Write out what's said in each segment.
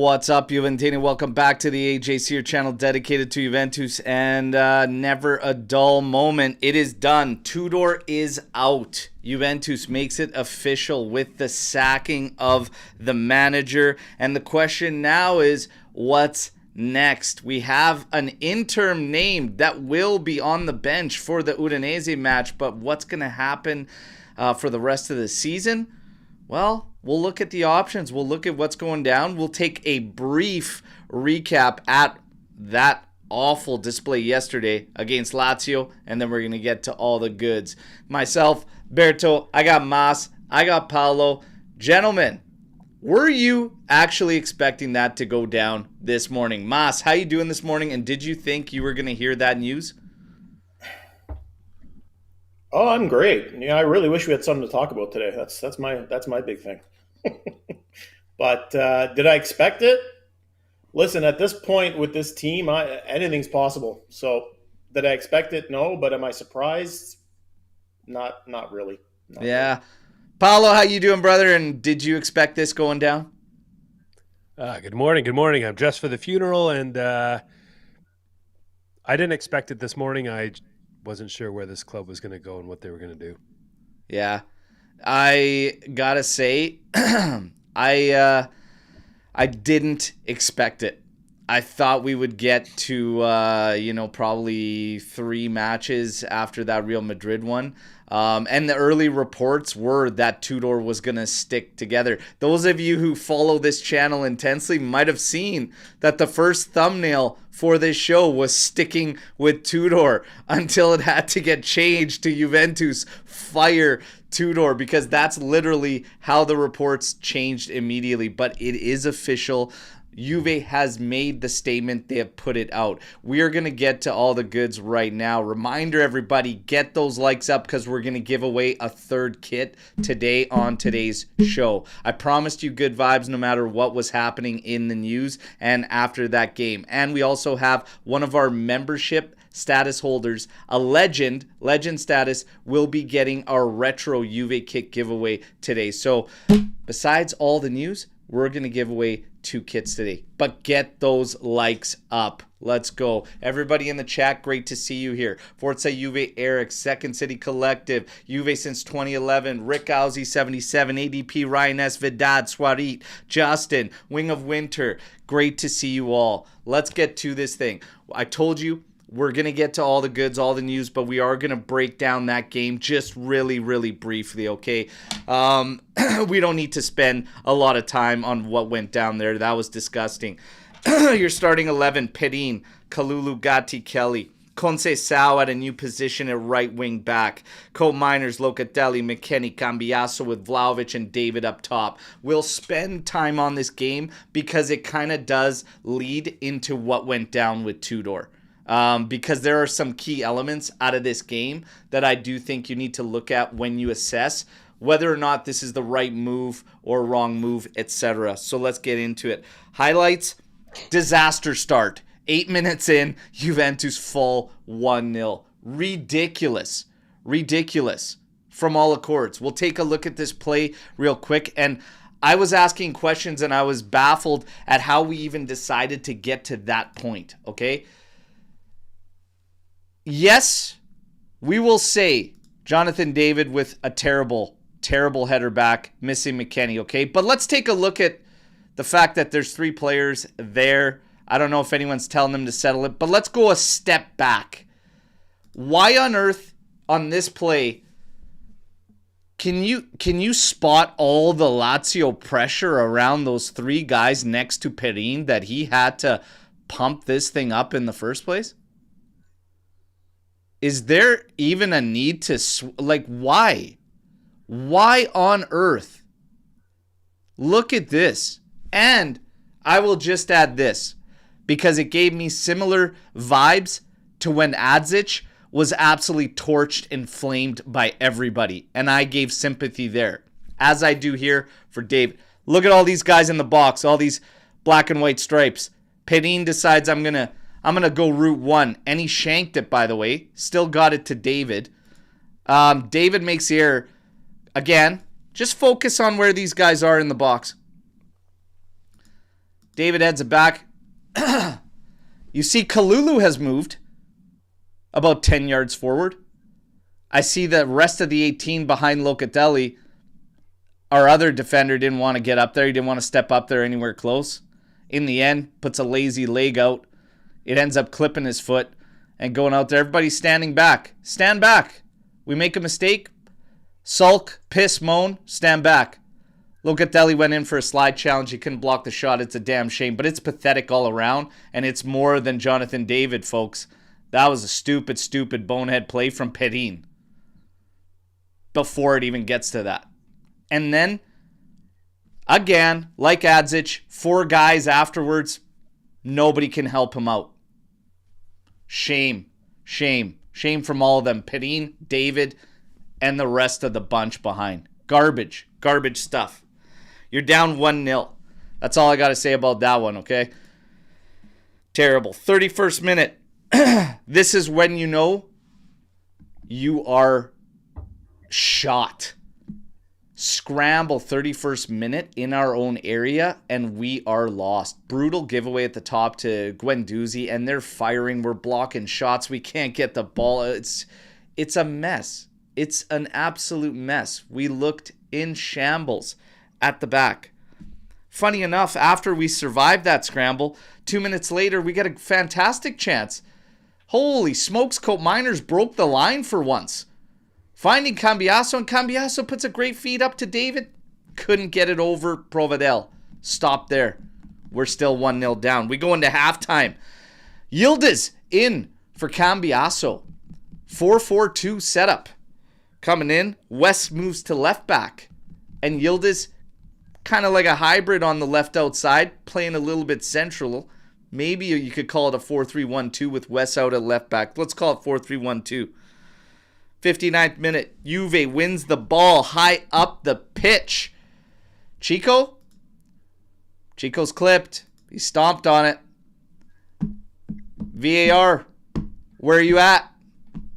What's up, Juventini? Welcome back to the AJ Sear channel dedicated to Juventus, and never a dull moment. It is done. Tudor is out. Juventus makes it official with the sacking of the manager, and the question now is, what's next? We have an interim named that will be on the bench for the Udinese match, but what's going to happen for the rest of the season? Well, we'll look at the options. We'll look at what's going down. We'll take a brief recap at that awful display yesterday against Lazio, and then we're going to get to all the goods. Myself, Berto, I got Mas, I got Paolo. Gentlemen, were you actually expecting that to go down this morning? Mas, how you doing this morning, and did you think you were going to hear that news? Oh, I'm great. Yeah, I really wish we had something to talk about today. That's my big thing. But did I expect it? Listen, at this point with this team, anything's possible. So did I expect it? No. But am I surprised? Not really. Not Yeah. really. Paolo, how you doing, brother? And did you expect this going down? Good morning. Good morning. I'm dressed for the funeral, and I didn't expect it this morning. I wasn't sure where this club was going to go and what they were going to do. Yeah. I gotta say, I didn't expect it. I thought we would get to, probably 3 matches after that Real Madrid one. And the early reports were that Tudor was going to stick together. Those of you who follow this channel intensely might have seen that the first thumbnail for this show was sticking with Tudor until it had to get changed to Juventus fire Tudor, because that's literally how the reports changed immediately. But it is official. Juve has made the statement. They have put it out. We are going to get to all the goods right now. Reminder, everybody, get those likes up because we're going to give away a 3rd kit today on today's show. I promised you good vibes no matter what was happening in the news and after that game. And we also have one of our membership status holders, a legend status, will be getting our retro Juve kit giveaway today. So besides all the news, we're going to give away 2 kits today. But get those likes up. Let's go. Everybody in the chat, great to see you here. Forza Juve Eric, Second City Collective, Juve since 2011, Rick Owsey 77, ADP Ryan S. Vidad, Swarit, Justin, Wing of Winter. Great to see you all. Let's get to this thing. I told you, we're going to get to all the goods, all the news, but we are going to break down that game just really, really briefly, okay? We don't need to spend a lot of time on what went down there. That was disgusting. You're starting 11, Perin, Kalulu, Gatti, Kelly. Conceição at a new position at right wing back. Co-Miners, Locatelli, McKennie, Cambiasso with Vlahovic and David up top. We'll spend time on this game because it kind of does lead into what went down with Tudor. Because there are some key elements out of this game that I do think you need to look at when you assess whether or not this is the right move or wrong move, etc. So let's get into it. Highlights, disaster start. 8 minutes in, Juventus fall 1-0. Ridiculous from all accords. We'll take a look at this play real quick, and I was asking questions and I was baffled at how we even decided to get to that point, okay? Yes, we will say Jonathan David with a terrible header back, missing McKennie, okay? But let's take a look at the fact that there's 3 players there. I don't know if anyone's telling them to settle it, but let's go a step back. Why on earth on this play can you spot all the Lazio pressure around those 3 guys next to Perin that he had to pump this thing up in the first place? Is there even a need to, why? Why on earth? Look at this. And I will just add this, because it gave me similar vibes to when Adzic was absolutely torched and flamed by everybody. And I gave sympathy there, as I do here for Dave. Look at all these guys in the box, all these black and white stripes. Perin decides I'm gonna go route 1, and he shanked it, by the way. Still got it to David. David makes the error. Again, just focus on where these guys are in the box. David heads it back. You see Kalulu has moved about 10 yards forward. I see the rest of the 18 behind Locatelli. Our other defender didn't want to get up there. He didn't want to step up there anywhere close. In the end, puts a lazy leg out. It ends up clipping his foot and going out there. Everybody's standing back. Stand back. We make a mistake. Sulk, piss, moan, stand back. Locatelli went in for a slide challenge. He couldn't block the shot. It's a damn shame, but it's pathetic all around, and it's more than Jonathan David, folks. That was a stupid, stupid bonehead play from Perin before it even gets to that. And then, again, like Adzic, 4 guys afterwards, nobody can help him out. Shame, shame, shame from all of them. Perin, David, and the rest of the bunch behind. Garbage, garbage stuff. You're down 1-0. That's all I got to say about that one, okay? Terrible. 31st minute. This is when you know you are shot. Scramble 31st minute in our own area, and we are lost. Brutal giveaway at the top to Guendouzi, and they're firing. We're blocking shots. We can't get the ball. It's a mess. It's an absolute mess. We looked in shambles at the back. Funny enough, after we survived that scramble, 2 minutes later, we get a fantastic chance. Holy smokes, Cope Miners broke the line for once. Finding Cambiasso, and Cambiasso puts a great feed up to David. Couldn't get it over Provedel. Stop there. We're still 1-0 down. We go into halftime. Yildiz in for Cambiasso. 4-4-2 setup. Coming in, West moves to left back. And Yildiz, kind of like a hybrid on the left outside, playing a little bit central. Maybe you could call it a 4-3-1-2 with West out at left back. Let's call it 4-3-1-2. 59th minute, Juve wins the ball high up the pitch. Chico's clipped. He stomped on it. VAR, where are you at?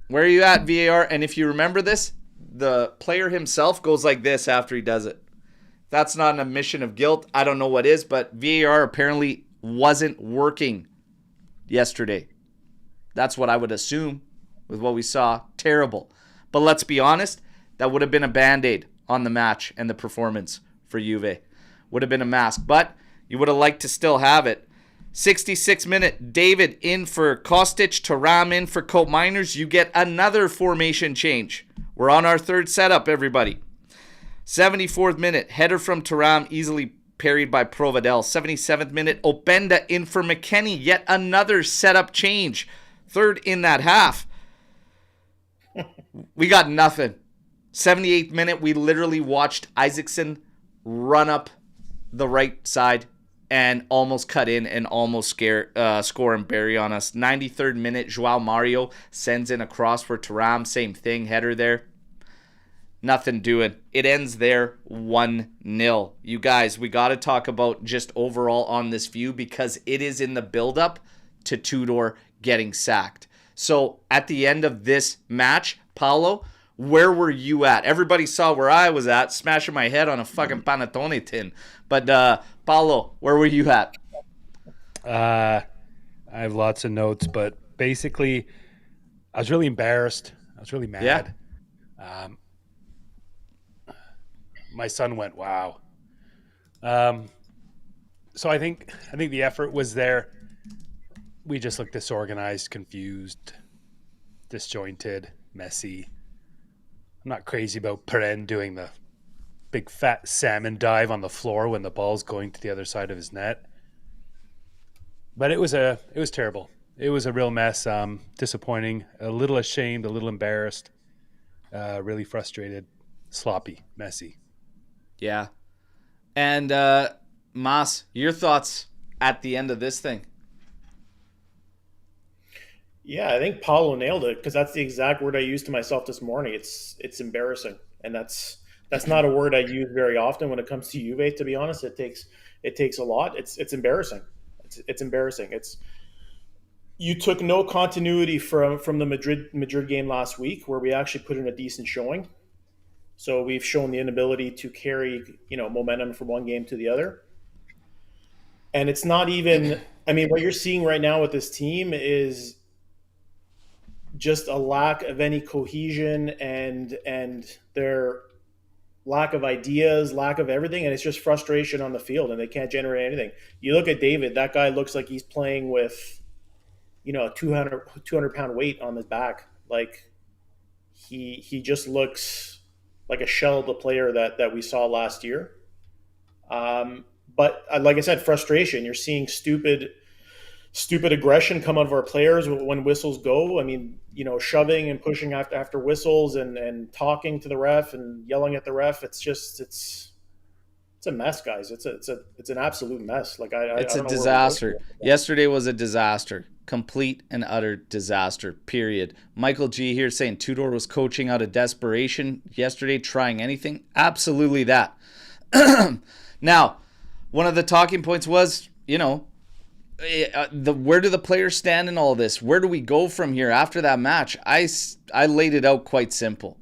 Where are you at, VAR? And if you remember this, the player himself goes like this after he does it. That's not an admission of guilt. I don't know what is, but VAR apparently wasn't working yesterday. That's what I would assume with what we saw. Terrible. But let's be honest, that would have been a Band-Aid on the match and the performance for Juve. Would have been a mask, but you would have liked to still have it. 66th minute, David in for Kostic, Thuram in for Cope Miners. You get another formation change. We're on our third setup, everybody. 74th minute, header from Thuram, easily parried by Provedel. 77th minute, Openda in for McKennie. Yet another setup change. Third in that half. We got nothing. 78th minute, we literally watched Isaacson run up the right side and almost cut in and almost score and bury on us. 93rd minute, Joao Mario sends in a cross for Thuram. Same thing, header there. Nothing doing. It ends there 1-0. You guys, we got to talk about just overall on this view because it is in the build-up to Tudor getting sacked. So at the end of this match, Paolo, where were you at? Everybody saw where I was at, smashing my head on a fucking panettone tin. But Paolo, where were you at? I have lots of notes, but basically, I was really embarrassed. I was really mad. Yeah. My son went, wow. So I think the effort was there. We just looked disorganized, confused, disjointed, messy. I'm not crazy about Perin doing the big fat salmon dive on the floor when the ball's going to the other side of his net. But it was terrible. It was a real mess. Disappointing, a little ashamed, a little embarrassed, really frustrated, sloppy, messy. Yeah. And Mas, your thoughts at the end of this thing? Yeah, I think Paulo nailed it because that's the exact word I used to myself this morning. It's embarrassing, and that's not a word I use very often when it comes to Juve. To be honest, it takes a lot. It's embarrassing. It's embarrassing. You took no continuity from the Madrid game last week, where we actually put in a decent showing. So we've shown the inability to carry momentum from one game to the other. And it's not even, I mean, what you're seeing right now with this team is just a lack of any cohesion and their lack of ideas, lack of everything, and it's just frustration on the field, and they can't generate anything. You look at David; that guy looks like he's playing with, a 200 pound weight on his back. Like he just looks like a shell of the player that we saw last year. But like I said, frustration. You're seeing stupid aggression come out of our players when whistles go. I mean, shoving and pushing after whistles and talking to the ref and yelling at the ref. It's a mess, guys. It's an absolute mess. Like It's I a don't know where disaster. Yesterday was a disaster. Complete and utter disaster. Period. Michael G here saying Tudor was coaching out of desperation yesterday, trying anything. Absolutely that. Now, one of the talking points was, where do the players stand in all this? Where do we go from here after that match? I laid it out quite simple.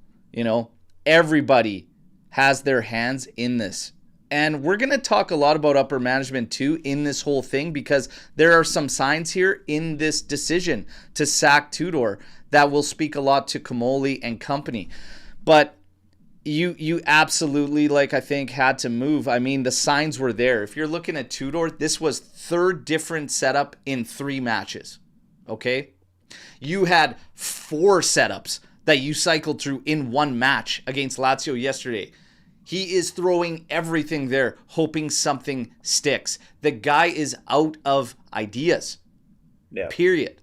Everybody has their hands in this. And we're going to talk a lot about upper management too in this whole thing, because there are some signs here in this decision to sack Tudor that will speak a lot to Comolli and company. But you absolutely, I think, had to move. I mean, the signs were there. If you're looking at Tudor, this was third different setup in 3 matches. Okay? You had 4 setups that you cycled through in 1 match against Lazio yesterday. He is throwing everything there, hoping something sticks. The guy is out of ideas. Yeah. Period.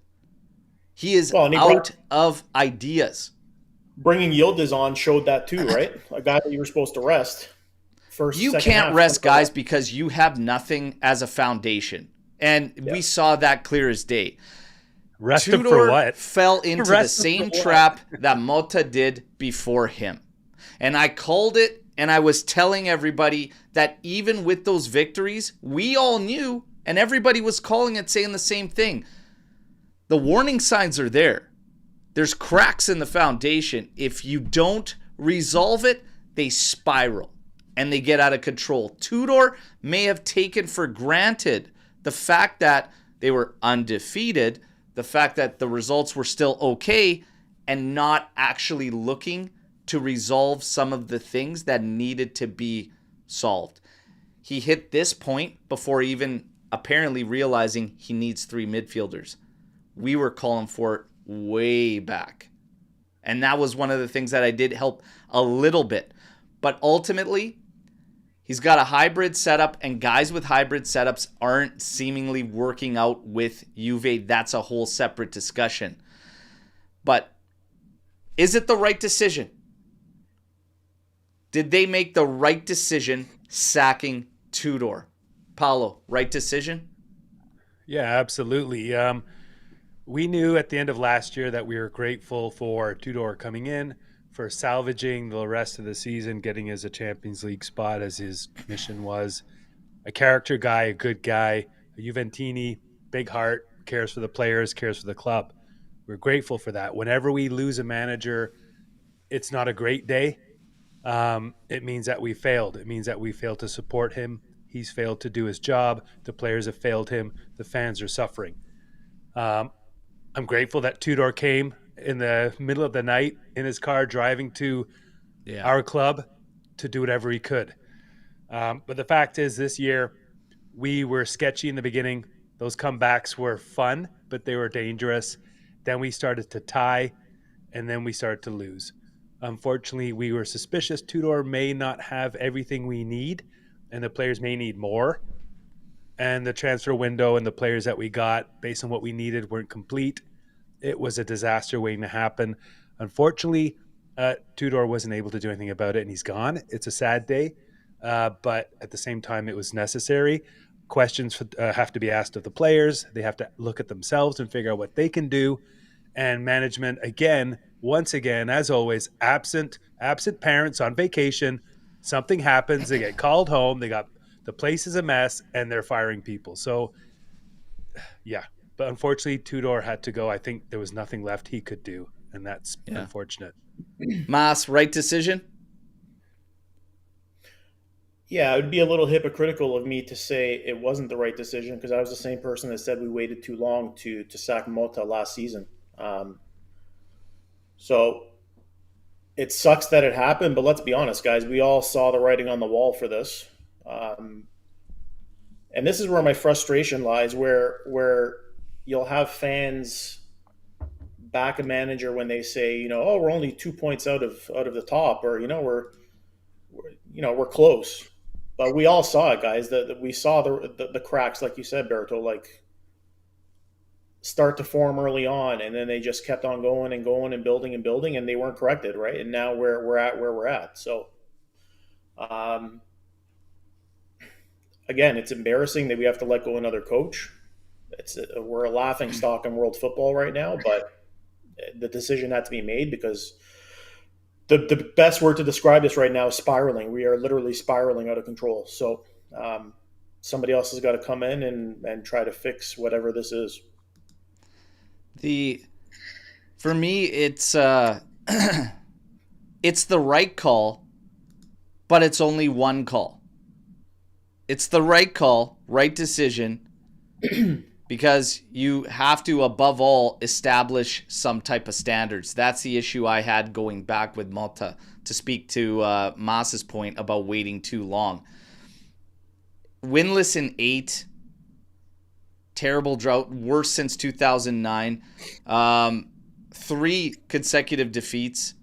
He is out of ideas. Bringing Yildiz on showed that too, right? A guy that you were supposed to rest. You can't rest guys because you have nothing as a foundation. And we saw that clear as day. Rest him for what? Fell into the same trap that Mota did before him. And I called it, and I was telling everybody that even with those victories, we all knew, and everybody was calling it, saying the same thing. The warning signs are there. There's cracks in the foundation. If you don't resolve it, they spiral and they get out of control. Tudor may have taken for granted the fact that they were undefeated, the fact that the results were still okay, and not actually looking to resolve some of the things that needed to be solved. He hit this point before even apparently realizing he needs 3 midfielders. We were calling for it way back. And that was one of the things that I did help a little bit. But ultimately, he's got a hybrid setup, and guys with hybrid setups aren't seemingly working out with Juve. That's a whole separate discussion. But is it the right decision? Did they make the right decision sacking Tudor? Paulo, right decision? Yeah, absolutely. We knew at the end of last year that we were grateful for Tudor coming in, for salvaging the rest of the season, getting us a Champions League spot as his mission was. A character guy, a good guy, a Juventini, big heart, cares for the players, cares for the club. We're grateful for that. Whenever we lose a manager, it's not a great day. It means that we failed. It means that we failed to support him. He's failed to do his job. The players have failed him. The fans are suffering. I'm grateful that Tudor came in the middle of the night in his car driving to our club to do whatever he could. But the fact is, this year, we were sketchy in the beginning. Those comebacks were fun, but they were dangerous. Then we started to tie, and then we started to lose. Unfortunately, we were suspicious Tudor may not have everything we need, and the players may need more. And the transfer window and the players that we got, based on what we needed, weren't complete. It was a disaster waiting to happen. Unfortunately, Tudor wasn't able to do anything about it, and he's gone. It's a sad day, but at the same time, it was necessary. Questions have to be asked of the players. They have to look at themselves and figure out what they can do. And management, once again, as always, absent parents on vacation. Something happens. They get called home. The place is a mess, and they're firing people. So, yeah. But unfortunately, Tudor had to go. I think there was nothing left he could do, and that's unfortunate. Mas, right decision? Yeah, it would be a little hypocritical of me to say it wasn't the right decision because I was the same person that said we waited too long to sack Mota last season. Um, so it sucks that it happened, but let's be honest, guys. We all saw the writing on the wall for this, um, and this is where my frustration lies. Where you'll have fans back a manager when they say, oh, we're only 2 points out of the top, or we're close. But we all saw it, guys. That we saw the cracks, like you said, Berto, like start to form early on, and then they just kept on going and going and building, and they weren't corrected, right? And now we're at where we're at. So, um, again, it's embarrassing that we have to let go another coach. We're a laughing stock in world football right now, but the decision had to be made because the best word to describe this right now is spiraling. We are literally spiraling out of control. So somebody else has got to come in and try to fix whatever this is. For me, it's it's the right call, but it's only one call. It's the right call, right decision, because you have to, above all, establish some type of standards. That's the issue I had going back with Malta, to speak to Mas's point about waiting too long. Winless in 8, terrible drought, worst since 2009. 3 consecutive defeats.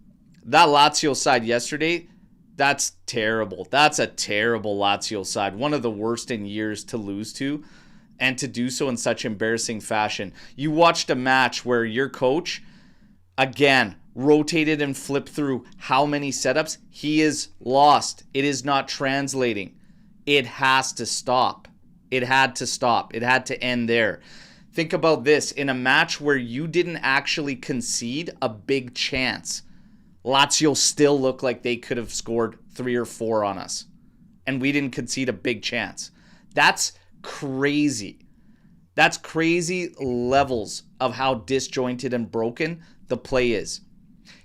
That Lazio side yesterday, that's terrible. That's a terrible Lazio side. One of the worst in years to lose to, and to do so in such embarrassing fashion. You watched a match where your coach, again, rotated and flipped through how many setups? He is lost. It is not translating. It has to stop. It had to stop. It had to end there. Think about this. In a match where you didn't actually concede a big chance, Lazio still looked like they could have scored 3 or 4 on us. And we didn't concede a big chance. That's crazy. That's crazy levels of how disjointed and broken the play is.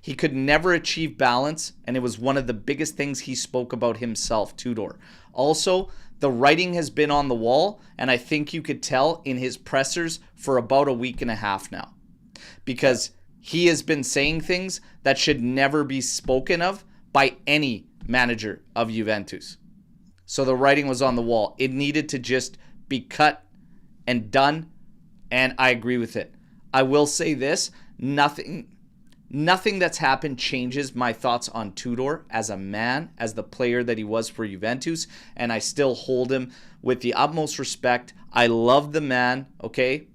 He could never achieve balance, and it was one of the biggest things he spoke about himself, Tudor. Also, the writing has been on the wall, and I think you could tell in his pressers for about a week and a half now. Because he has been saying things that should never be spoken of by any manager of Juventus. So the writing was on the wall. It needed to just be cut and done, and I agree with it. I will say this, nothing that's happened changes my thoughts on Tudor as a man, as the player that he was for Juventus, and I still hold him with the utmost respect. I love the man, okay?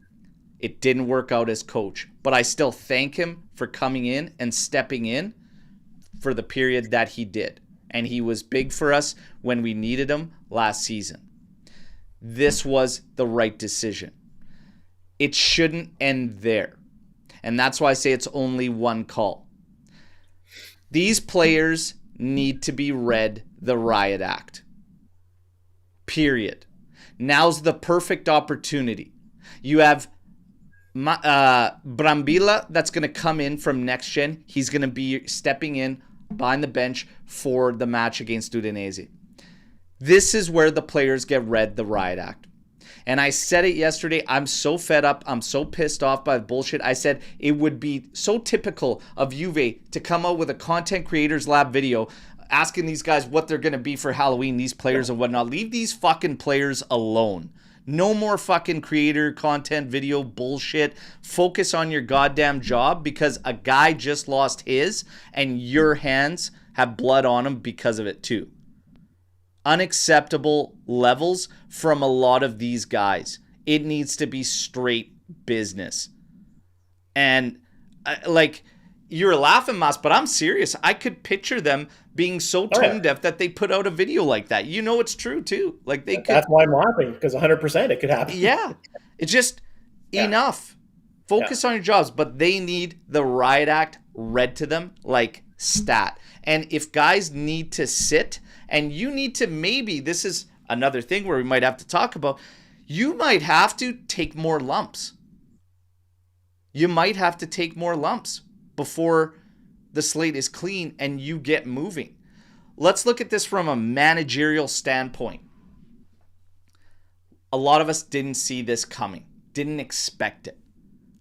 It didn't work out as coach, but I still thank him for coming in and stepping in for the period that he did. And he was big for us when we needed him last season. This was the right decision. It shouldn't end there. And that's why I say it's only one call. These players need to be read the riot act. Period. Now's the perfect opportunity. You have Brambilla that's going to come in from next gen. He's going to be stepping in behind the bench for the match against Udinese. This is where the players get read the riot act. And I said it yesterday, I'm so fed up, I'm so pissed off by the bullshit. I said it would be so typical of Juve to come out with a content creators lab video asking these guys what they're going to be for Halloween, these players and whatnot. Leave these fucking players alone. No more fucking creator content video bullshit. Focus on your goddamn job, because a guy just lost his and your hands have blood on him because of it too. Unacceptable levels from a lot of these guys. It needs to be straight business. And you're laughing, Mas, but I'm serious. I could picture them being so tone deaf that they put out a video like that. You know it's true too. Like they could. That's why I'm laughing, because 100% it could happen. Yeah. It's just enough. Focus on your jobs, but they need the riot act read to them like stat. And if guys need to sit, and you need to, maybe this is another thing where we might have to talk about, you might have to take more lumps. You might have to take more lumps before the slate is clean and you get moving. let's look at this from a managerial standpoint. A lot of us didn't see this coming, didn't expect it.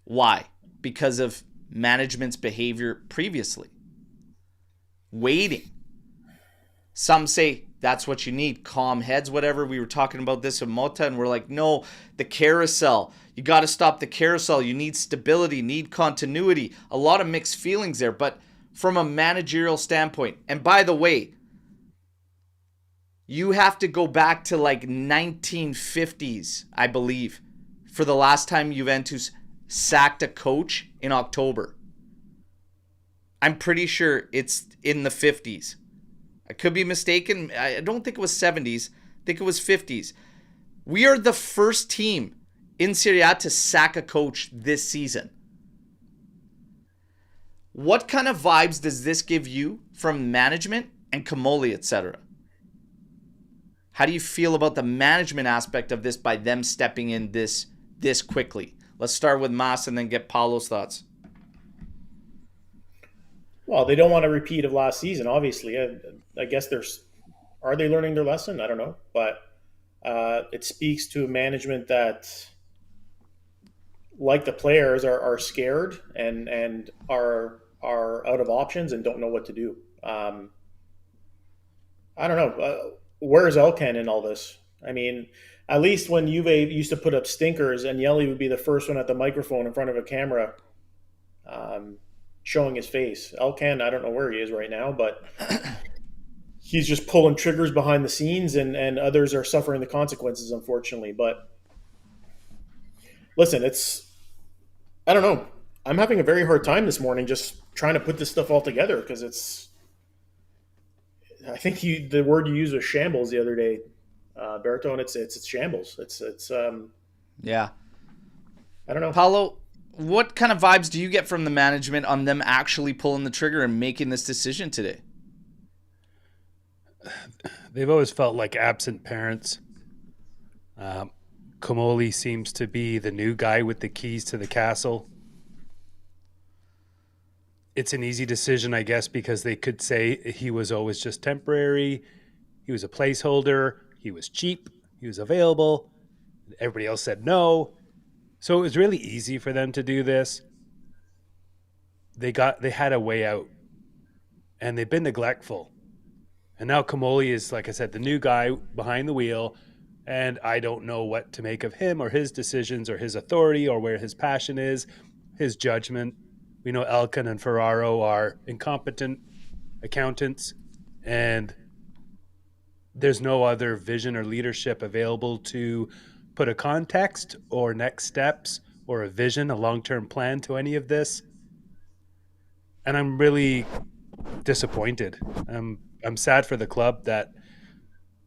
Why? Because of management's behavior previously. Waiting. Some say that's what you need, calm heads, whatever. We were talking about this with Mota, and we're like, no, the carousel. You got to stop the carousel. You need stability, need continuity. A lot of mixed feelings there, but from a managerial standpoint. And by the way, you have to go back to like 1950s, I believe, for the last time Juventus sacked a coach in October. I'm pretty sure it's in the 50s. I could be mistaken. I don't think it was 70s. I think it was 50s. We are the first team in Serie A to sack a coach this season. What kind of vibes does this give you from management and Comolli, etc.? How do you feel about the management aspect of this by them stepping in this quickly? Let's start with Mas and then get Paulo's thoughts. Well, they don't want a repeat of last season, obviously. I guess are they learning their lesson? I don't know. But it speaks to management that, like the players, are scared and are out of options and don't know what to do. I don't know. Where's Elkan in all this? I mean, at least when Juve used to put up stinkers, and Yeli would be the first one at the microphone in front of a camera showing his face. Elkan, I don't know where he is right now, but he's just pulling triggers behind the scenes, and others are suffering the consequences, unfortunately. But listen, I don't know. I'm having a very hard time this morning just trying to put this stuff all together because I think the word you used was shambles the other day, Berto, and it's shambles. It's yeah. I don't know. Paulo, what kind of vibes do you get from the management on them actually pulling the trigger and making this decision today? They've always felt like absent parents. Comolli seems to be the new guy with the keys to the castle. It's an easy decision, I guess, because they could say he was always just temporary. He was a placeholder. He was cheap. He was available. Everybody else said no. So it was really easy for them to do this. They had a way out, and they've been neglectful. And now Comolli is, like I said, the new guy behind the wheel, and I don't know what to make of him or his decisions or his authority or where his passion is, his judgment. We know Elkan and Ferraro are incompetent accountants, and there's no other vision or leadership available to put a context or next steps or a vision, a long-term plan to any of this. And I'm really disappointed. I'm sad for the club that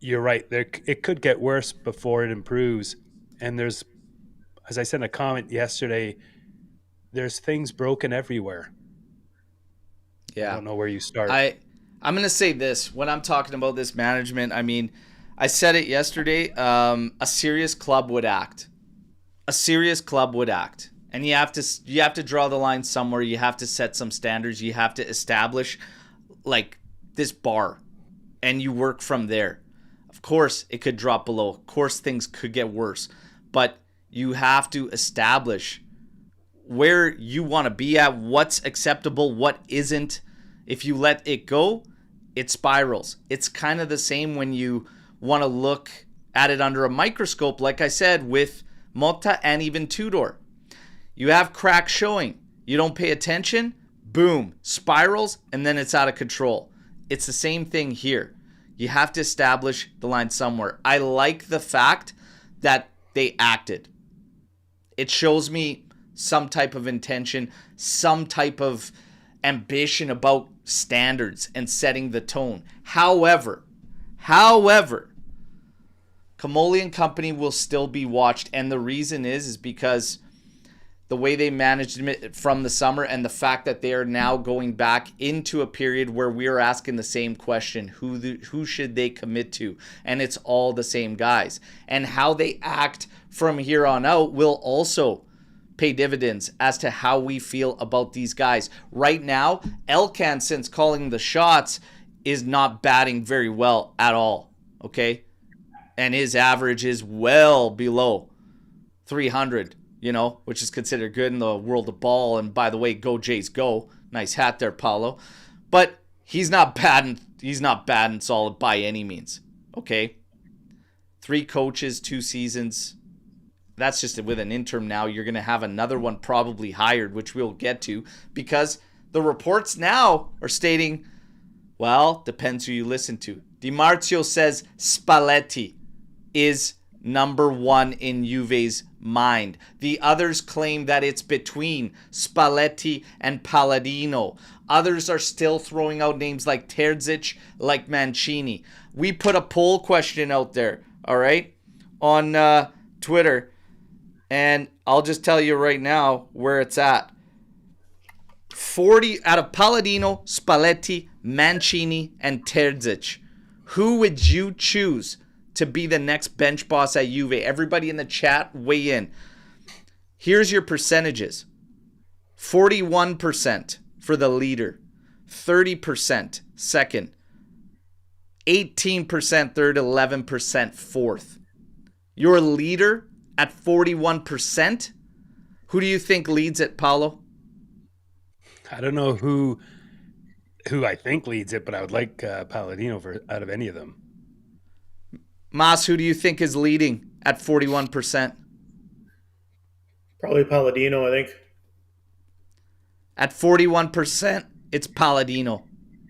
you're right. It could get worse before it improves. And there's, as I said in a comment yesterday, there's things broken everywhere. Yeah. I don't know where you start. I'm going to say this. When I'm talking about this management, I mean, I said it yesterday, a serious club would act. A serious club would act. And you have to draw the line somewhere. You have to set some standards. You have to establish like this bar, and you work from there. Of course, it could drop below. Of course, things could get worse. But you have to establish where you want to be at, what's acceptable, what isn't. If you let it go, it spirals. It's kind of the same when you want to look at it under a microscope, like I said, with Motta and even Tudor. You have cracks showing. You don't pay attention, boom, spirals, and then it's out of control. It's the same thing here. You have to establish the line somewhere. I like the fact that they acted. It shows me some type of intention, some type of ambition about standards and setting the tone. However, Comolli and company will still be watched, and the reason is because the way they managed it from the summer and the fact that they are now going back into a period where we are asking the same question, who should they commit to? And it's all the same guys. And how they act from here on out will also pay dividends as to how we feel about these guys. Right now, Elkan, since calling the shots, is not batting very well at all, okay? And his average is well below 300, which is considered good in the world of ball. And by the way, go Jays, go. Nice hat there, Paulo. But he's not bad and solid by any means, okay? 3 coaches, 2 seasons. That's just with an interim now. You're going to have another one probably hired, which we'll get to, because the reports now are stating, well, depends who you listen to. DiMarzio says Spalletti is number 1 in Juve's mind. The others claim that it's between Spalletti and Palladino. Others are still throwing out names like Terzic, like Mancini. We put a poll question out there, all right, on Twitter, and I'll just tell you right now where it's at. 40 out of Palladino, Spalletti, Mancini, and Terzic. Who would you choose to be the next bench boss at Juve? Everybody in the chat, weigh in. Here's your percentages. 41% for the leader, 30% second, 18% third, 11% fourth. Your leader at 41%? Who do you think leads it, Paulo? I don't know who I think leads it, but I would like Palladino out of any of them. Mas, who do you think is leading at 41%? Probably Palladino, I think. At 41%, it's Palladino.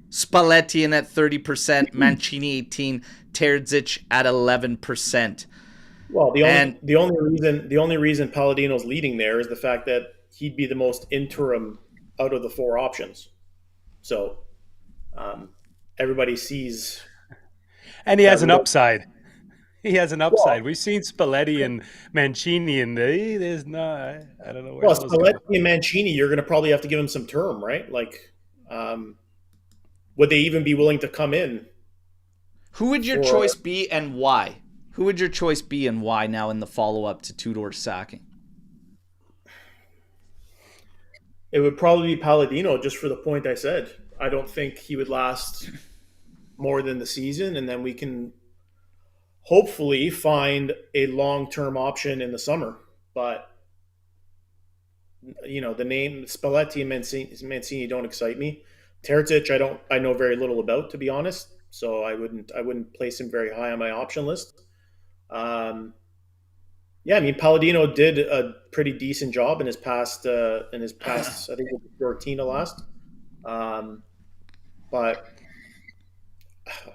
Spalletti in at 30%, Mancini 18%, Terzic at 11%. Well, the only reason Palladino's leading there is the fact that he'd be the most interim out of the 4 options. So everybody sees, and he has an upside. He has an upside. Well, We've seen Spalletti and Mancini, and there's not. I don't know where. Well, Spalletti and Mancini, you're going to probably have to give them some term, right? Like, would they even be willing to come in? Who would your choice be and why? Who would your choice be and why now in the follow-up to Tudor's sacking? It would probably be Palladino, just for the point I said. I don't think he would last more than the season, and then we can hopefully find a long-term option in the summer. But the name Spalletti and Mancini don't excite me. Terzic, I know very little about, to be honest. So I wouldn't place him very high on my option list. Palladino did a pretty decent job in his past. I think it was Fiorentina last. But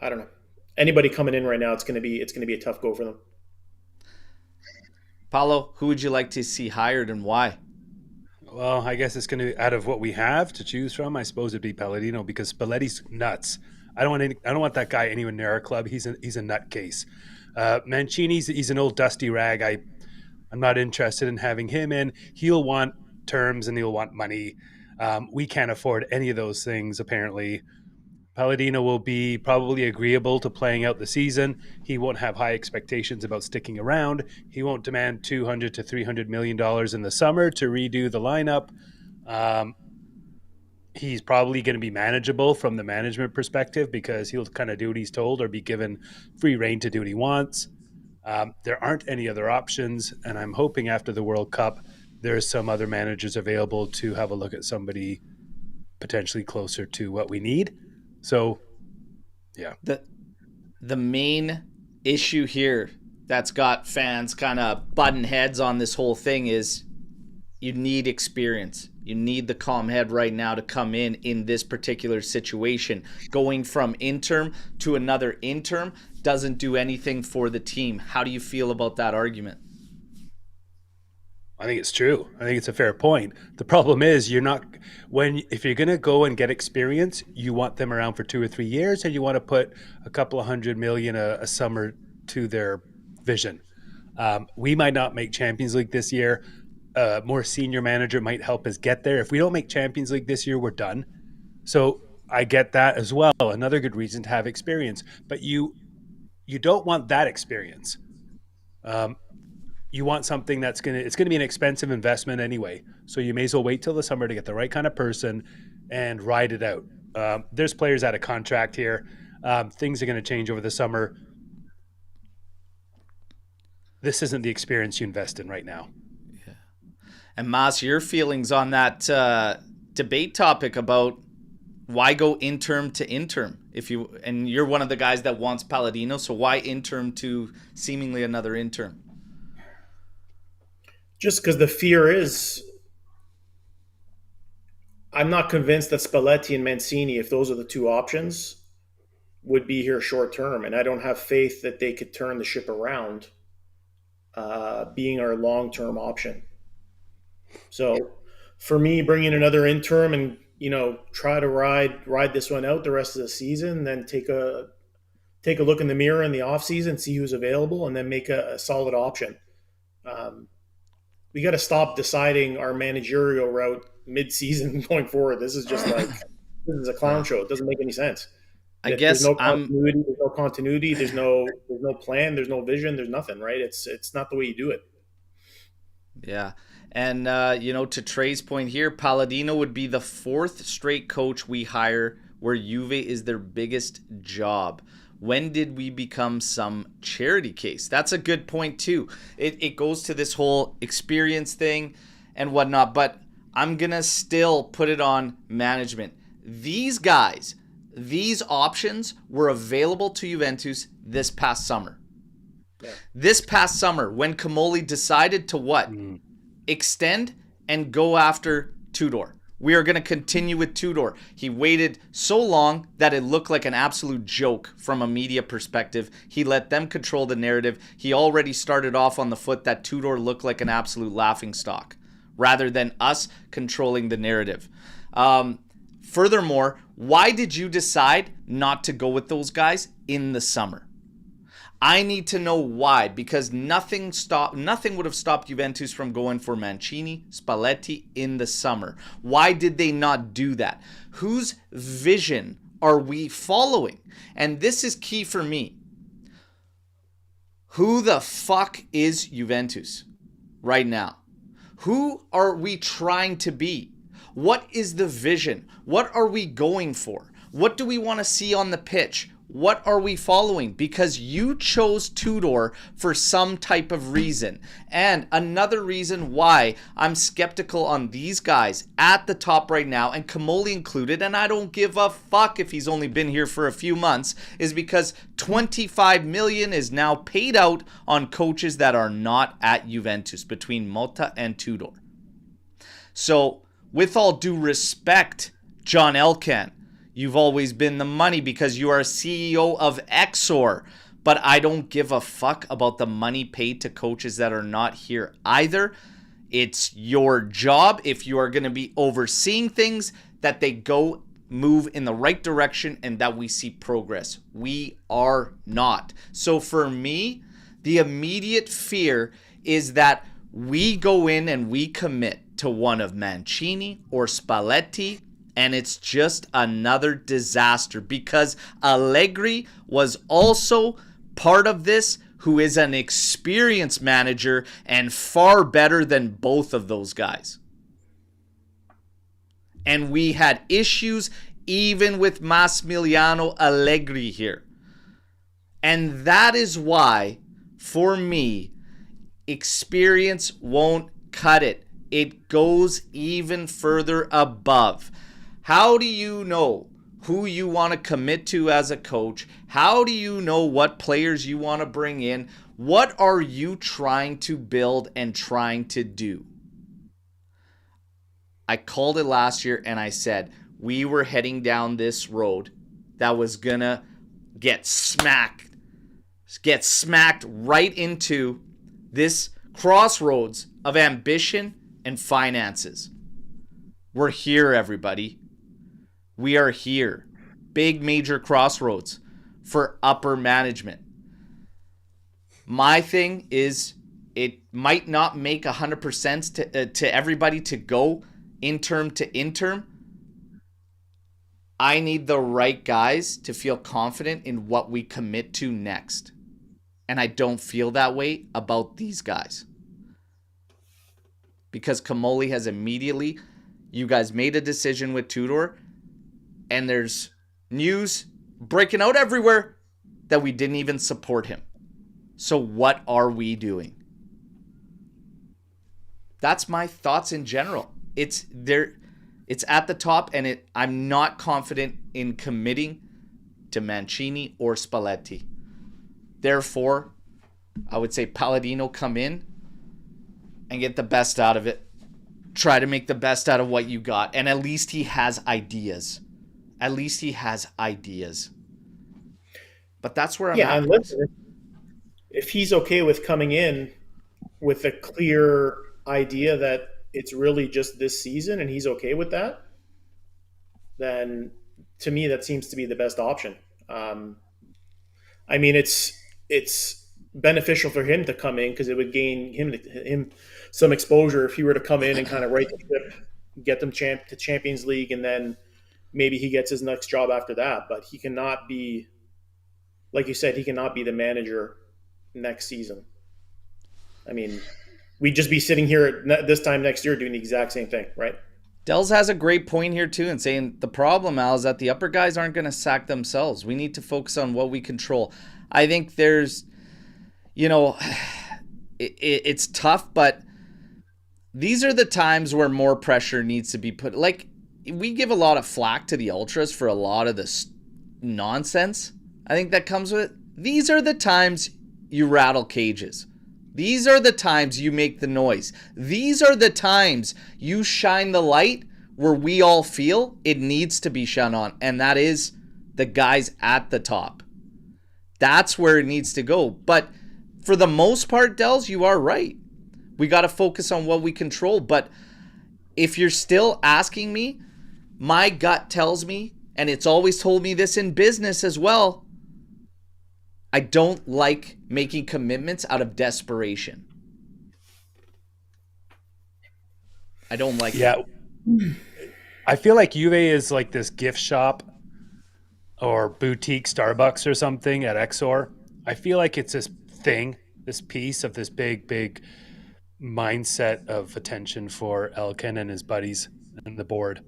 I don't know. Anybody coming in right now, it's going to be a tough go for them. Paulo, who would you like to see hired and why? Well, I guess it's going to, out of what we have to choose from, I suppose it'd be Palladino, because Spalletti's nuts. I don't want that guy anywhere near our club. He's a nutcase. Mancini's he's an old dusty rag. I'm not interested in having him in. He'll want terms and he'll want money. We can't afford any of those things, apparently. Palladino will be probably agreeable to playing out the season. He won't have high expectations about sticking around. He won't demand $200 to $300 million in the summer to redo the lineup. He's probably going to be manageable from the management perspective, because he'll kind of do what he's told or be given free reign to do what he wants. There aren't any other options, and I'm hoping after the World Cup there's some other managers available to have a look at somebody potentially closer to what we need. So, yeah. The main issue here that's got fans kind of butting heads on this whole thing is you need experience. You need the calm head right now to come in this particular situation. Going from interim to another interim doesn't do anything for the team. How do you feel about that argument? I think it's true. I think it's a fair point. The problem is if you're going to go and get experience, you want them around for 2 or 3 years, and you want to put a couple of $100 million a summer to their vision. We might not make Champions League this year. A more senior manager might help us get there. If we don't make Champions League this year, we're done. So I get that as well. Another good reason to have experience, but you don't want that experience. You want something it's going to be an expensive investment anyway. So you may as well wait till the summer to get the right kind of person and ride it out. There's players out of contract here. Things are going to change over the summer. This isn't the experience you invest in right now. Yeah. And Mas, your feelings on that debate topic about why go interim to interim and you're one of the guys that wants Palladino, so why interim to seemingly another interim? Just because the fear is, I'm not convinced that Spalletti and Mancini, if those are the two options, would be here short term, and I don't have faith that they could turn the ship around, being our long term option. So, for me, bringing another interim and try to ride this one out the rest of the season, then take a look in the mirror in the off season, see who's available, and then make a solid option. We got to stop deciding our managerial route mid-season going forward. This is just like, this is a clown show. It doesn't make any sense. I guess there's no continuity. There's no plan. There's no vision. There's nothing, right? It's not the way you do it. Yeah. And, to Trey's point here, Palladino would be the fourth straight coach we hire where Juve is their biggest job. When did we become some charity case? That's a good point, too. It goes to this whole experience thing and whatnot, but I'm going to still put it on management. These guys, these options were available to Juventus this past summer. Yeah. This past summer, when Comolli decided to what? Extend and go after Tudor. We are going to continue with Tudor. He waited so long that it looked like an absolute joke from a media perspective. He let them control the narrative. He already started off on the foot that Tudor looked like an absolute laughingstock rather than us controlling the narrative. Furthermore, why did you decide not to go with those guys in the summer? I need to know why, because nothing would have stopped Juventus from going for Mancini, Spalletti in the summer. Why did they not do that? Whose vision are we following? And this is key for me. Who the fuck is Juventus right now? Who are we trying to be? What is the vision? What are we going for? What do we want to see on the pitch? What are we following? Because you chose Tudor for some type of reason. And another reason why I'm skeptical on these guys at the top right now, and Comolli included, and I don't give a fuck if he's only been here for a few months, is because 25 million is now paid out on coaches that are not at Juventus between Motta and Tudor. So, with all due respect, John Elkann, you've always been the money because you are CEO of Exor. But I don't give a fuck about the money paid to coaches that are not here either. It's your job, if you are going to be overseeing things, that they move in the right direction and that we see progress. We are not. So for me, the immediate fear is that we go in and we commit to one of Mancini or Spalletti, and it's just another disaster, because Allegri was also part of this, who is an experienced manager and far better than both of those guys. And we had issues even with Massimiliano Allegri here. And that is why, for me, experience won't cut it. It goes even further above. How do you know who you want to commit to as a coach? How do you know what players you want to bring in? What are you trying to build and trying to do? I called it last year and I said we were heading down this road that was going to get smacked right into this crossroads of ambition and finances. We're here, everybody. We are here. Big major crossroads for upper management. My thing is, it might not make 100% to everybody to go interim to interim. I need the right guys to feel confident in what we commit to next. And I don't feel that way about these guys. Because Comolli has immediately, you guys made a decision with Tudor. And there's news breaking out everywhere that we didn't even support him. So what are we doing? That's my thoughts in general. It's there. It's at the top, and I'm not confident in committing to Mancini or Spalletti. Therefore, I would say Palladino come in and get the best out of it. Try to make the best out of what you got. And at least he has ideas. At least he has ideas. But that's where I'm at. And listen, if he's okay with coming in with a clear idea that it's really just this season and he's okay with that, then to me that seems to be the best option. I mean, it's beneficial for him to come in because it would gain him some exposure if he were to come in and kind of right the ship, get them to Champions League, and then maybe he gets his next job after that. But he cannot be, like you said, he cannot be the manager next season. I mean, we'd just be sitting here this time next year doing the exact same thing, right? Dells has a great point here too, and saying the problem, Al, is that the upper guys aren't going to sack themselves. We need to focus on what we control. I think there's, it's tough, but these are the times where more pressure needs to be put. Like, we give a lot of flack to the Ultras for a lot of this nonsense I think that comes with it. These are the times you rattle cages. These are the times you make the noise. These are the times you shine the light where we all feel it needs to be shone on, and that is the guys at the top. That's where it needs to go. But for the most part, Dells, you are right. We got to focus on what we control. But if you're still asking me, my gut tells me, and it's always told me this in business as well, I don't like making commitments out of desperation. I don't like that. I feel like Juve is like this gift shop or boutique Starbucks or something at Exor. I feel like it's this thing, this piece of this big mindset of attention for Elkin and his buddies and the board.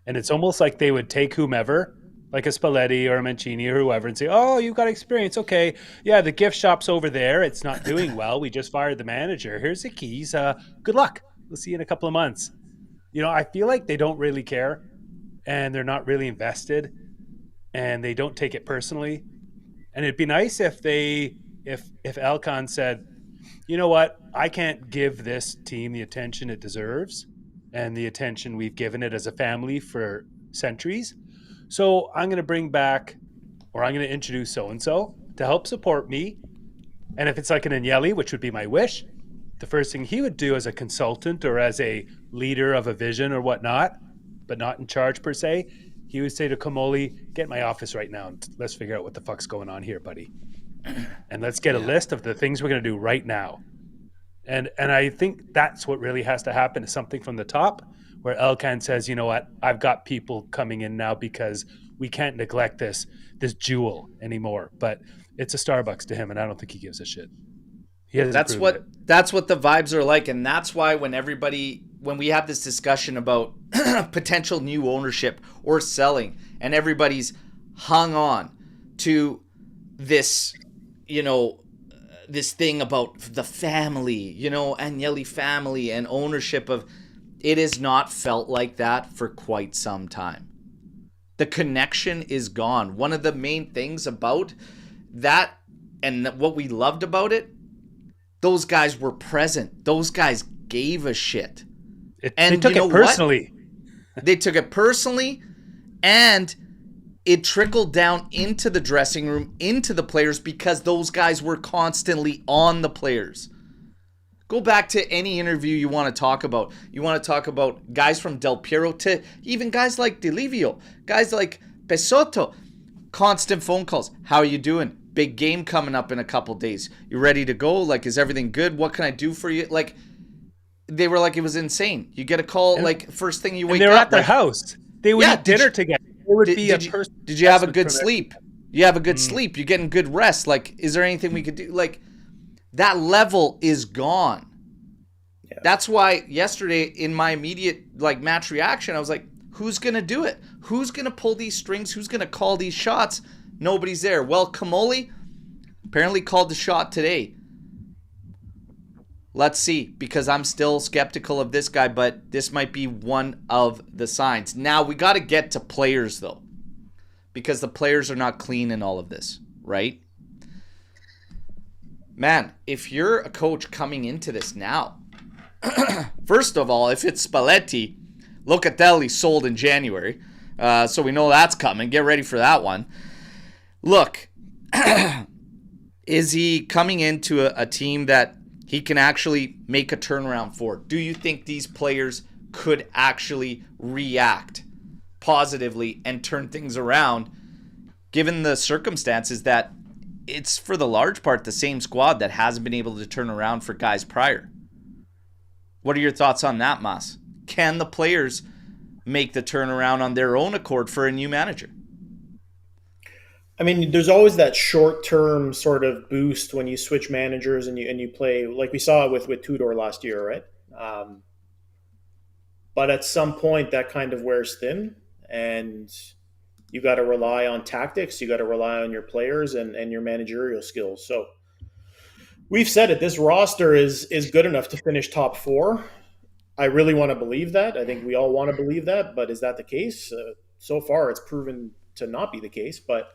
And it's almost like they would take whomever, like a Spalletti or a Mancini or whoever, and say, oh, you've got experience. Okay, yeah, the gift shop's over there. It's not doing well. We just fired the manager. Here's the keys. Good luck. We'll see you in a couple of months. You know, I feel like they don't really care, and they're not really invested, and they don't take it personally. And it'd be nice if Elkan said, you know what, I can't give this team the attention it deserves and the attention we've given it as a family for centuries. So I'm going to bring back, or I'm going to introduce so-and-so to help support me. And if it's like an Agnelli, which would be my wish, the first thing he would do as a consultant or as a leader of a vision or whatnot, but not in charge per se, he would say to Comolli, get in my office right now and let's figure out what the fuck's going on here, buddy. And let's get a list of the things we're going to do right now. And I think that's what really has to happen, is something from the top where Elkan says, you know what, I've got people coming in now because we can't neglect this jewel anymore. But it's a Starbucks to him, and I don't think he gives a shit. That's what the vibes are like, and that's why when we have this discussion about potential new ownership or selling, and everybody's hung on to this, this thing about the family, Agnelli family and ownership of, it has not felt like that for quite some time. The connection is gone. One of the main things about that and what we loved about it, those guys were present. Those guys gave a shit. They took it personally. They took it personally, and it trickled down into the dressing room, into the players, because those guys were constantly on the players. Go back to any interview you want to talk about. You want to talk about guys from Del Piero to even guys like Delivio, guys like Pesotto. Constant phone calls. How are you doing? Big game coming up in a couple days. You ready to go? Like, is everything good? What can I do for you? Like, they were like, it was insane. You get a call, like, first thing you wake up. They were at their house. They would eat dinner together. Did you have a good sleep? You have a good sleep. You're getting good rest. Like, is there anything we could do? Like, that level is gone. Yeah. That's why yesterday in my immediate match reaction, I was like, Who's going to do it? Who's going to pull these strings? Who's going to call these shots? Nobody's there. Well, Comolli apparently called the shot today. Let's see, because I'm still skeptical of this guy, but this might be one of the signs. Now, we got to get to players, though, because the players are not clean in all of this, right? Man, if you're a coach coming into this now, first of all, if it's Spalletti, Locatelli sold in January, so we know that's coming. Get ready for that one. Look, is he coming into a team that he can actually make a turnaround for? Do you think these players could actually react positively and turn things around, given the circumstances that it's for the large part the same squad that hasn't been able to turn around for guys prior? What are your thoughts on that, Mas? Can the players make the turnaround on their own accord for a new manager? I mean, there's always that short-term sort of boost when you switch managers and you play, like we saw with Tudor last year, right? But at some point, that kind of wears thin, and you got to rely on tactics. You got to rely on your players and your managerial skills. So we've said it. This roster is good enough to finish top 4. I really want to believe that. I think we all want to believe that. But is that the case? So far, it's proven to not be the case. But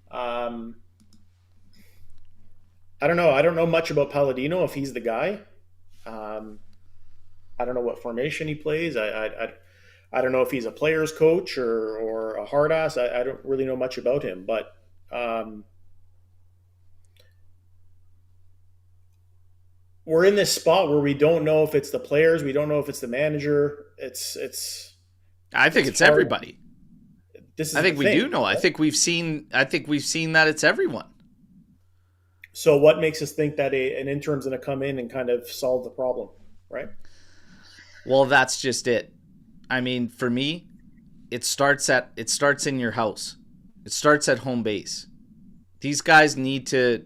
I don't know. I don't know much about Palladino, if he's the guy. I don't know what formation he plays. I don't know if he's a player's coach or a hard ass. I don't really know much about him, but we're in this spot where we don't know if it's the players, we don't know if it's the manager. I think it's everybody. I think we do know. Right? I think we've seen that it's everyone. So what makes us think that an interim's going to come in and kind of solve the problem, right? Well, that's just it. I mean, for me, it starts in your house. It starts at home base. These guys need to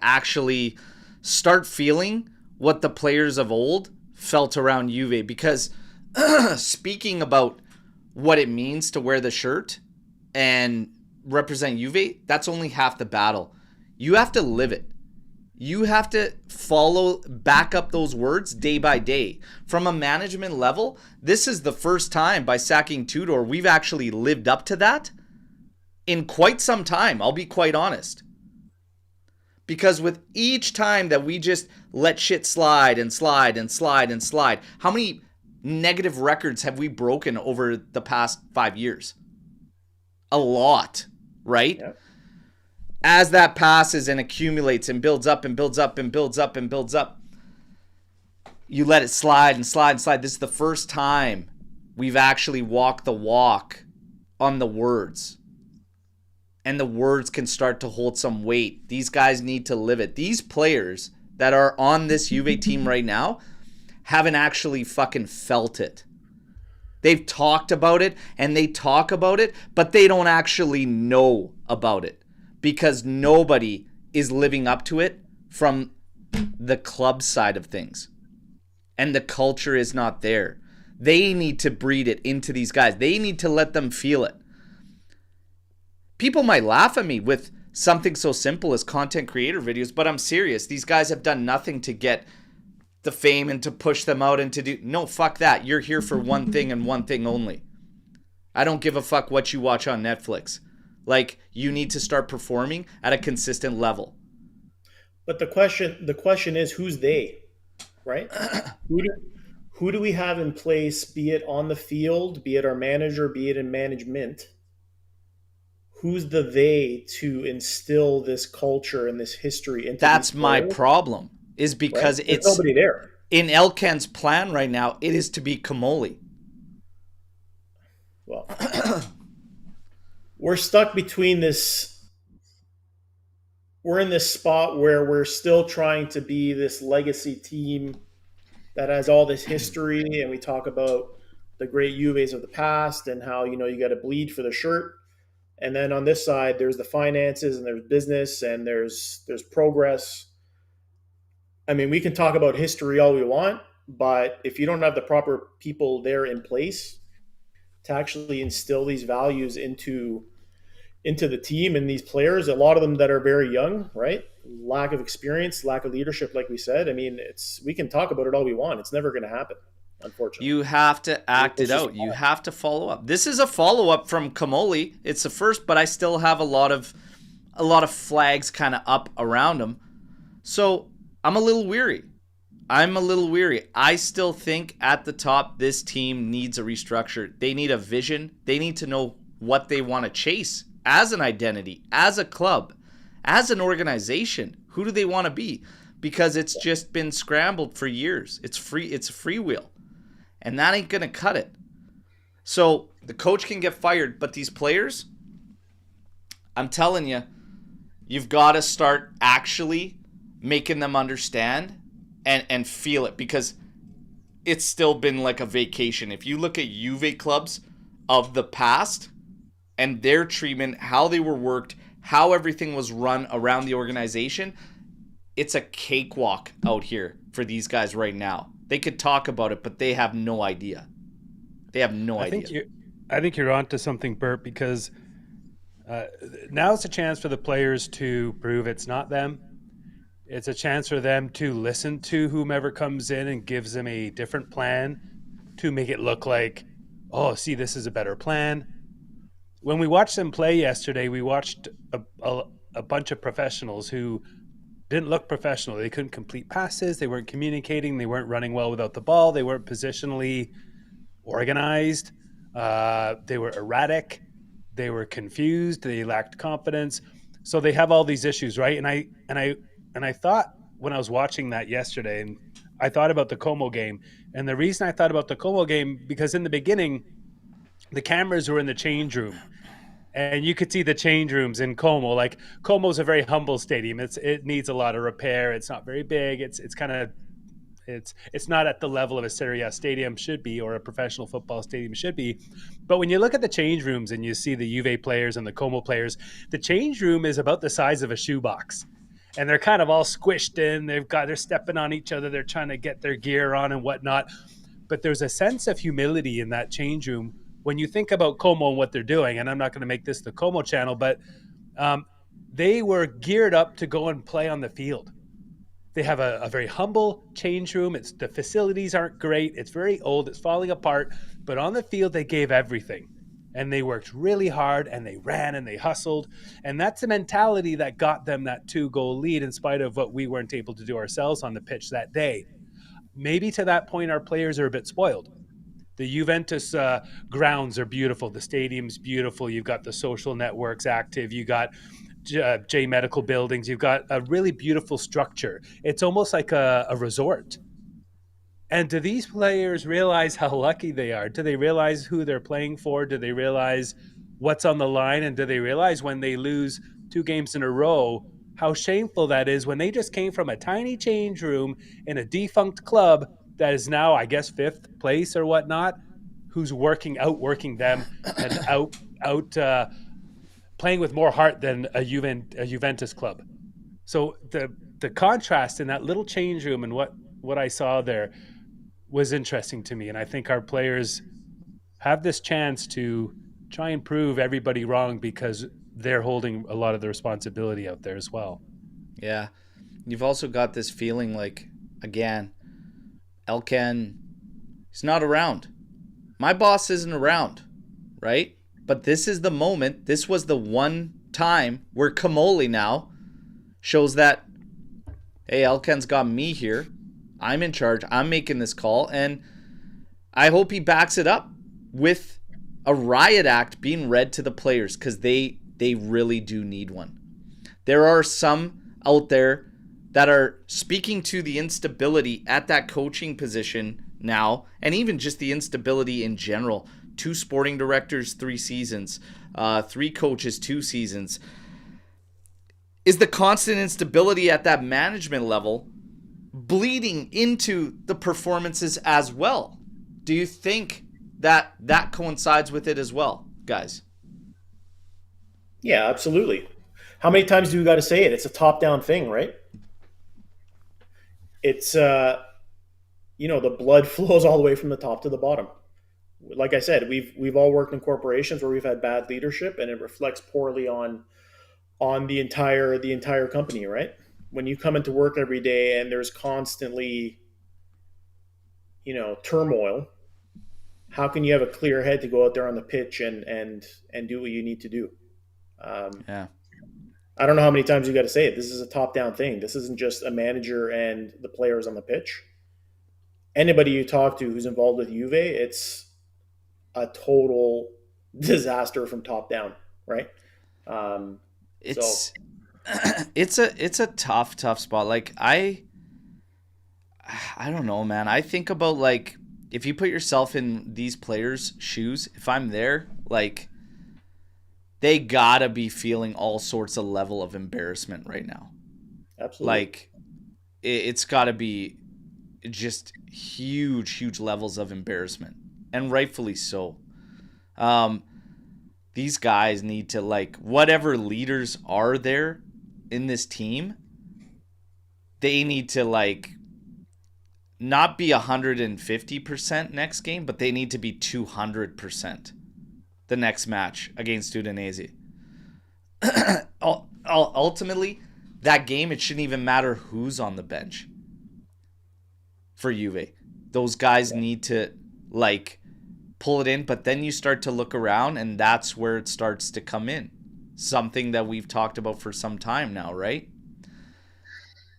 actually start feeling what the players of old felt around Juve, because speaking about what it means to wear the shirt and represent Juve, that's only half the battle. You have to live it. You have to back up those words day by day. From a management level, this is the first time by sacking Tudor we've actually lived up to that in quite some time, I'll be quite honest. Because with each time that we just let shit slide and slide and slide and slide, how many negative records have we broken over the past 5 years? A lot, right? Yep. As that passes and accumulates and builds up and builds up and builds up and builds up, you let it slide and slide and slide. This is the first time we've actually walked the walk on the words. And the words can start to hold some weight. These guys need to live it. These players that are on this Juve team right now haven't actually fucking felt it. They've talked about it and they talk about it, but they don't actually know about it. Because nobody is living up to it from the club side of things. And the culture is not there. They need to breed it into these guys. They need to let them feel it. People might laugh at me with something so simple as content creator videos, but I'm serious. These guys have done nothing to get the fame and to push them out and to do... No, fuck that. You're here for one thing and one thing only. I don't give a fuck what you watch on Netflix. Like, you need to start performing at a consistent level. But the question is, who's they, right? Who do we have in place, be it on the field, be it our manager, be it in management? Who's the they to instill this culture and this history into? That's my problem, is because right? There's nobody there. In Elkan's plan right now, it is to be Comolli. Well... We're stuck between this. We're in this spot where we're still trying to be this legacy team that has all this history, and we talk about the great Juves of the past and how, you got to bleed for the shirt. And then on this side, there's the finances and there's business and there's progress. I mean, we can talk about history all we want, but if you don't have the proper people there in place, to actually instill these values into the team and these players, a lot of them that are very young, right? Lack of experience, lack of leadership, like we said. I mean, we can talk about it all we want. It's never going to happen, unfortunately. You have to act it out. You have to follow up. This is a follow-up from Comolli. It's the first, but I still have a lot of flags kind of up around him. So I'm a little weary. I still think at the top, this team needs a restructure. They need a vision. They need to know what they want to chase as an identity, as a club, as an organization. Who do they want to be? Because it's just been scrambled for years. It's a freewheel. And that ain't going to cut it. So the coach can get fired, but these players, I'm telling you, you've got to start actually making them understand and feel it, because it's still been like a vacation. If you look at Juve clubs of the past and their treatment, how they were worked, how everything was run around the organization, it's a cakewalk out here for these guys right now. They could talk about it, but they have no idea. They have no idea. I think you're onto something, Bert, because now's a chance for the players to prove it's not them. It's a chance for them to listen to whomever comes in and gives them a different plan to make it look like, oh, see, this is a better plan. When we watched them play yesterday, we watched a bunch of professionals who didn't look professional. They couldn't complete passes. They weren't communicating. They weren't running well without the ball. They weren't positionally organized. They were erratic. They were confused. They lacked confidence. So they have all these issues, right? And I thought when I was watching that yesterday, and I thought about the Como game. And the reason I thought about the Como game, because in the beginning, the cameras were in the change room. And you could see the change rooms in Como. Like, Como's a very humble stadium. It needs a lot of repair. It's not very big. It's not at the level of a Serie A stadium should be, or a professional football stadium should be. But when you look at the change rooms and you see the Juve players and the Como players, the change room is about the size of a shoebox. And they're kind of all squished in. They're stepping on each other. They're trying to get their gear on and whatnot. But there's a sense of humility in that change room when you think about Como and what they're doing. And I'm not going to make this the Como channel, but they were geared up to go and play on the field. They have a very humble change room. The facilities aren't great. It's very old. It's falling apart. But on the field, they gave everything. And they worked really hard, and they ran, and they hustled. And that's the mentality that got them that 2-goal lead in spite of what we weren't able to do ourselves on the pitch that day. Maybe to that point, our players are a bit spoiled. The Juventus grounds are beautiful. The stadium's beautiful. You've got the social networks active. You got J Medical buildings. You've got a really beautiful structure. It's almost like a resort. And do these players realize how lucky they are? Do they realize who they're playing for? Do they realize what's on the line? And do they realize when they lose 2 games in a row, how shameful that is when they just came from a tiny change room in a defunct club that is now, I guess, 5th place or whatnot, who's outworking them and out playing with more heart than a Juventus club. So the contrast in that little change room and what I saw there was interesting to me. And I think our players have this chance to try and prove everybody wrong, because they're holding a lot of the responsibility out there as well. Yeah. You've also got this feeling like, again, Elkan, he's not around. My boss isn't around, right? But this is the moment. This was the one time where Comolli now shows that, hey, Elkan's got me here. I'm in charge. I'm making this call. And I hope he backs it up with a riot act being read to the players, because they really do need one. There are some out there that are speaking to the instability at that coaching position now, and even just the instability in general. 2 sporting directors, 3 seasons. 3 coaches, 2 seasons. Is the constant instability at that management level bleeding into the performances as well? Do you think that coincides with it as well, guys? Yeah, absolutely. How many times do we got to say it? It's a top-down thing, right? It's, the blood flows all the way from the top to the bottom. like I said, we've all worked in corporations where we've had bad leadership, and it reflects poorly on the entire company, right? When you come into work every day and there's constantly, turmoil, how can you have a clear head to go out there on the pitch and do what you need to do? Um, Yeah. I don't know how many times you got to say it. This is a top down thing. This isn't just a manager and the players on the pitch. Anybody you talk to who's involved with Juve, it's a total disaster from top down, right? So It's it's a tough spot. Like I don't know, man. I think about like if you put yourself in these players' shoes, if I'm there, like they gotta be feeling all sorts of level of embarrassment right now. absolutely, Like it's gotta be just huge levels of embarrassment, and rightfully so. Um, these guys need to, like, whatever leaders are there in this team, they need to, like, not be 150% next game, but they need to be 200% the next match against Udinese. Ultimately, that game, it shouldn't even matter who's on the bench for Juve. Those guys need to, like, pull it in, but then you start to look around, and that's where it starts to come in. Something that we've talked about for some time now, right?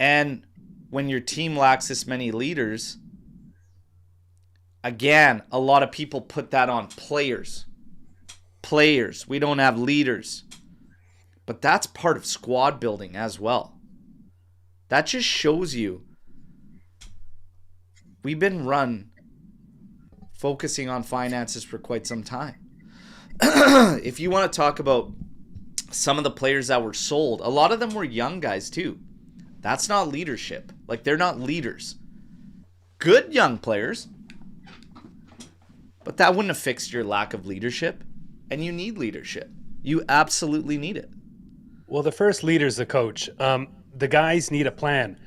And when your team lacks this many leaders, again, a lot of people put that on players. Players, we don't have leaders. But that's part of squad building as well. That just shows you we've been run focusing on finances for quite some time. If you want to talk about some of the players that were sold, a lot of them were young guys too. That's not leadership. Like, they're not leaders. Good young players, but that wouldn't have fixed your lack of leadership. And you need leadership. You absolutely need it. Well, the first leader is the coach. The guys need a plan.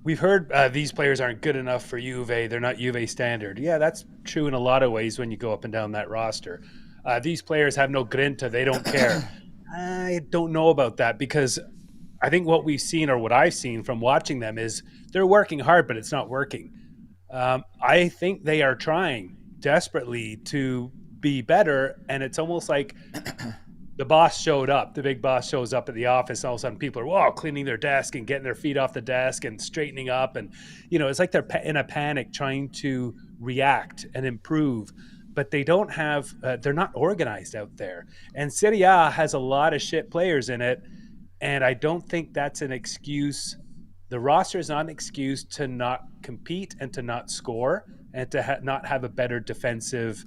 We've heard these players aren't good enough for Juve. They're not Juve standard. Yeah, that's true in a lot of ways when you go up and down that roster. These players have no grinta. They don't care. I don't know about that, because I think what we've seen, or what I've seen from watching them, is they're working hard, but it's not working. I think they are trying desperately to be better, and it's almost like the boss showed up. The big boss shows up at the office. All of a sudden, people are cleaning their desk and getting their feet off the desk and straightening up. And, it's like they're in a panic trying to react and improve. But they don't have, they're not organized out there. And Serie A has a lot of shit players in it. And I don't think that's an excuse. The roster is not an excuse to not compete and to not score and to not have a better defensive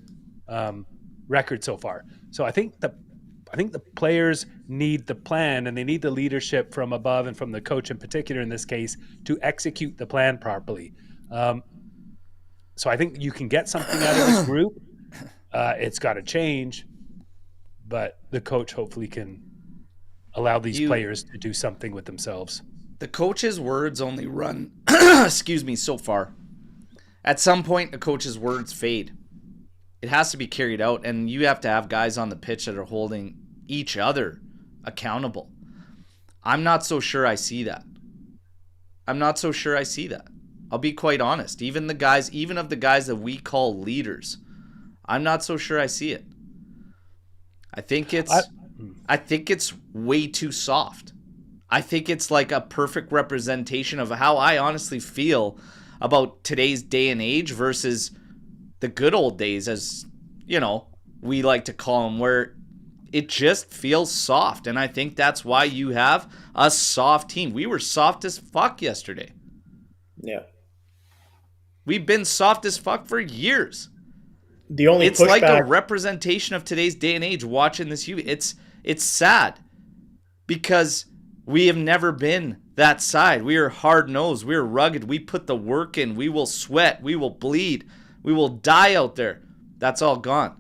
record so far. So I think the players need the plan, and they need the leadership from above and from the coach in particular in this case to execute the plan properly. So I think you can get something out of this group. It's got to change, but the coach hopefully can allow these players to do something with themselves. The coach's words only run, so far. At some point, a coach's words fade. It has to be carried out, and you have to have guys on the pitch that are holding each other accountable. I'm not so sure I see that. I'll be quite honest. Even of the guys that we call leaders, I'm not so sure I see it. I think it's way too soft. I think it's like a perfect representation of how I honestly feel about today's day and age versus the good old days, as we like to call them, where it just feels soft. And I think that's why you have a soft team. We were soft as fuck yesterday. yeah. We've been soft as fuck for years. The only It's like a pushback, representation of today's day and age watching this. It's sad because we have never been that side. We are hard-nosed. We are rugged. We put the work in. We will sweat. We will bleed. We will die out there. That's all gone.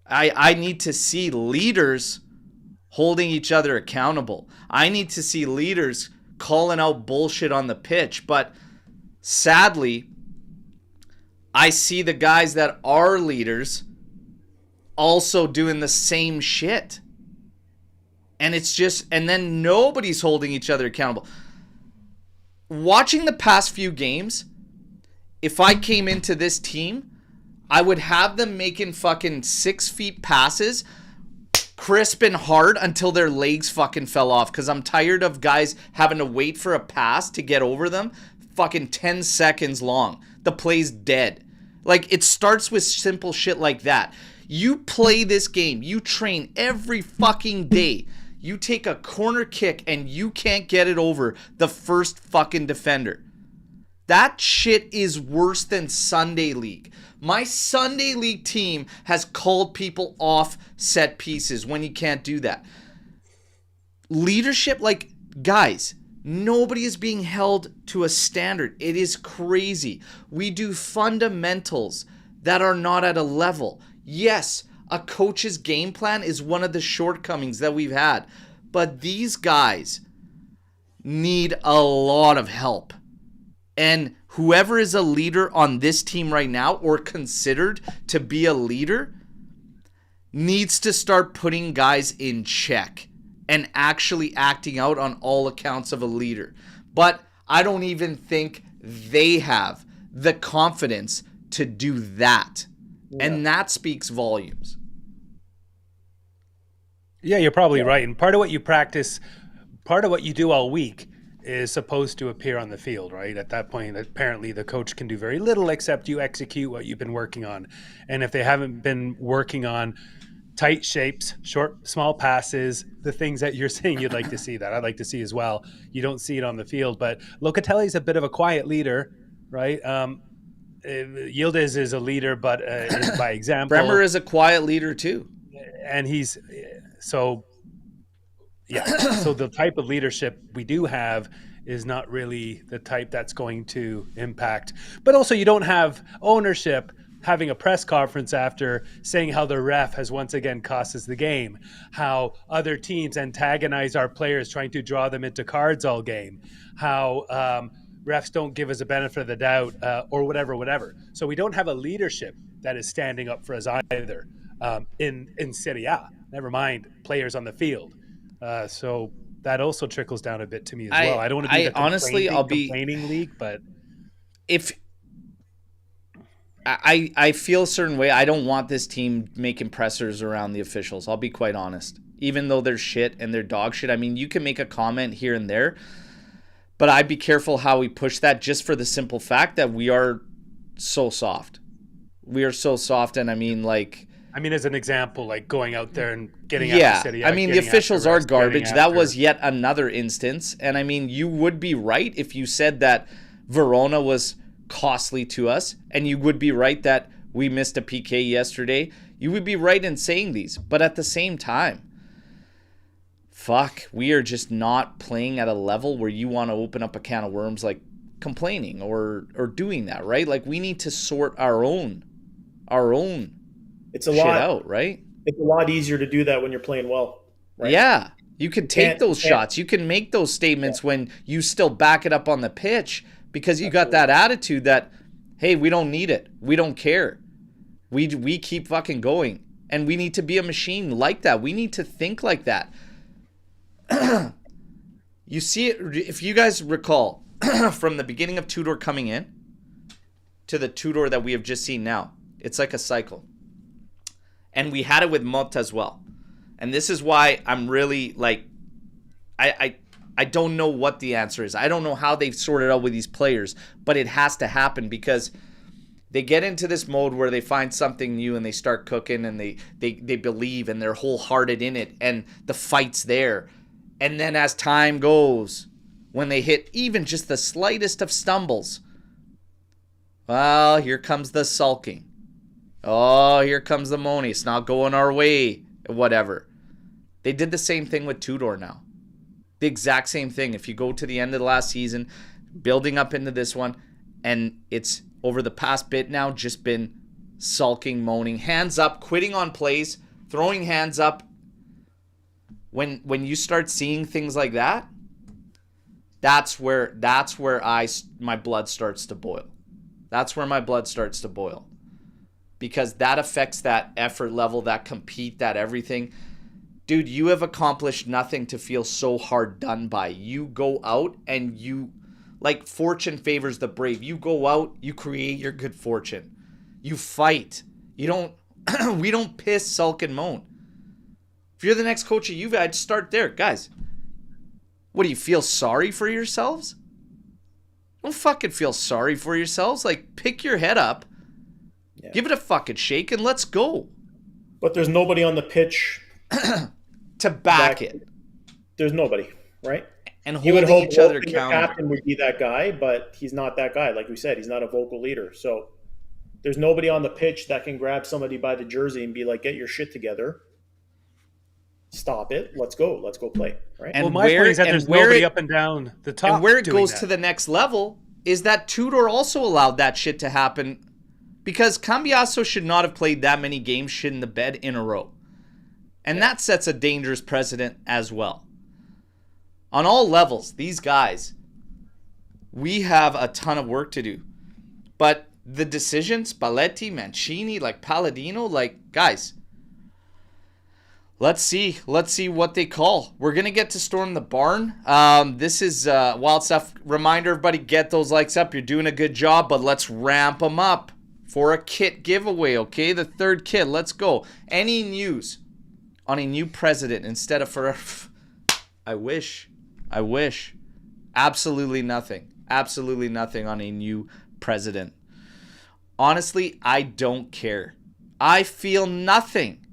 I need to see leaders holding each other accountable. I need to see leaders calling out bullshit on the pitch. But sadly, I see the guys that are leaders also doing the same shit. And it's just, and then nobody's holding each other accountable. Watching the past few games, if I came into this team, I would have them making fucking 6 feet passes, crisp and hard until their legs fucking fell off. Because I'm tired of guys having to wait for a pass to get over them fucking 10 seconds long. The play's dead. Like, it starts with simple shit like that. You play this game. You train every fucking day. You take a corner kick and you can't get it over the first fucking defender. That shit is worse than Sunday League. My Sunday League team has called people off set pieces when you can't do that. Leadership, like, guys, nobody is being held to a standard. It is crazy. We do fundamentals that are not at a level. Yes, a coach's game plan is one of the shortcomings that we've had. But these guys need a lot of help. And whoever is a leader on this team right now, or considered to be a leader, needs to start putting guys in check and actually acting out on all accounts of a leader. But I don't even think they have the confidence to do that. Yeah. And that speaks volumes. Yeah, you're probably right. And part of what you practice, part of what you do all week is supposed to appear on the field, right? At that point, apparently the coach can do very little except you execute what you've been working on. And if they haven't been working on tight shapes, short, small passes, the things that you're saying you'd like to see, that I'd like to see as well, you don't see it on the field. But Locatelli's a bit of a quiet leader, right? Yildiz is a leader, but is by example. Bremer is a quiet leader too. And he's, so the type of leadership we do have is not really the type that's going to impact. But also you don't have ownership having a press conference after saying how the ref has once again cost us the game, how other teams antagonize our players trying to draw them into cards all game, how refs don't give us a benefit of the doubt, or whatever. So we don't have a leadership that is standing up for us either in Serie A, never mind players on the field. So that also trickles down a bit to me as well. I don't want to be the complaining league, but if I feel a certain way, I don't want this team making pressers around the officials. I'll be quite honest. Even though they're shit and they're dog shit, I mean, you can make a comment here and there, but I'd be careful how we push that, just for the simple fact that we are so soft. We are so soft, and I mean, as an example, like going out there and getting after City. I mean, the officials are garbage. That was yet another instance. And I mean, you would be right if you said that Verona was costly to us, and you would be right that we missed a PK yesterday. You would be right in saying these. But at the same time, we are just not playing at a level where you want to open up a can of worms like complaining or doing that, right? Like, we need to sort our own it's a shit lot out, right? It's a lot easier to do that when you're playing well, right? Yeah, you can take those shots. You can make those statements when you still back it up on the pitch, because you got that attitude that, hey, we don't need it. We don't care. We keep fucking going. And we need to be a machine like that. We need to think like that. You see it, if you guys recall, from the beginning of Tudor coming in to the Tudor that we have just seen now, it's like a cycle. And we had it with Mott as well. And this is why I'm really I don't know what the answer is. I don't know how they've sorted out with these players, but it has to happen, because they get into this mode where they find something new and they start cooking, and they believe and they're wholehearted in it, and the fight's there. And then as time goes, when they hit even just the slightest of stumbles, well, here comes the sulking. Oh, here comes the moaning. It's not going our way, whatever. They did the same thing with Tudor now. The exact same thing. If you go to the end of the last season, building up into this one, and it's over the past bit now just been sulking, moaning, hands up, quitting on plays, throwing hands up. When you start seeing things like that, that's where my blood starts to boil. That's where my blood starts to boil. Because that affects that effort level, that compete, that everything. Dude, you have accomplished nothing to feel so hard done by. You go out and you, like, fortune favors the brave. You go out, you create your good fortune. You fight. You don't, we don't piss, sulk, and moan. If you're the next coach of Juve, I'd start there. Guys, what do you feel sorry for yourselves? Don't fucking feel sorry for yourselves. Like, pick your head up, give it a fucking shake, and let's go. But there's nobody on the pitch to back it. There's nobody, right? And holding each other accountable. The captain would be that guy, but he's not that guy. Like we said, he's not a vocal leader. So there's nobody on the pitch that can grab somebody by the jersey and be like, get your shit together. Stop it. Let's go. Let's go play. Right. And my point is that there's nobody up and down the top. And where it goes to the next level is that Tudor also allowed that shit to happen, because Cambiasso should not have played that many games shit in the bed in a row. And that sets a dangerous precedent as well. On all levels, these guys, we have a ton of work to do. But the decisions, Spalletti, Mancini, like Palladino, like, guys, let's see what they call. We're going to get to Storm the Barn. This is Wild Stuff. Reminder, everybody, get those likes up. You're doing a good job, but let's ramp them up for a kit giveaway, okay? The third kit. Let's go. Any news on a new president instead of for... I wish. Absolutely nothing. Absolutely nothing on a new president. Honestly, I don't care. I feel nothing.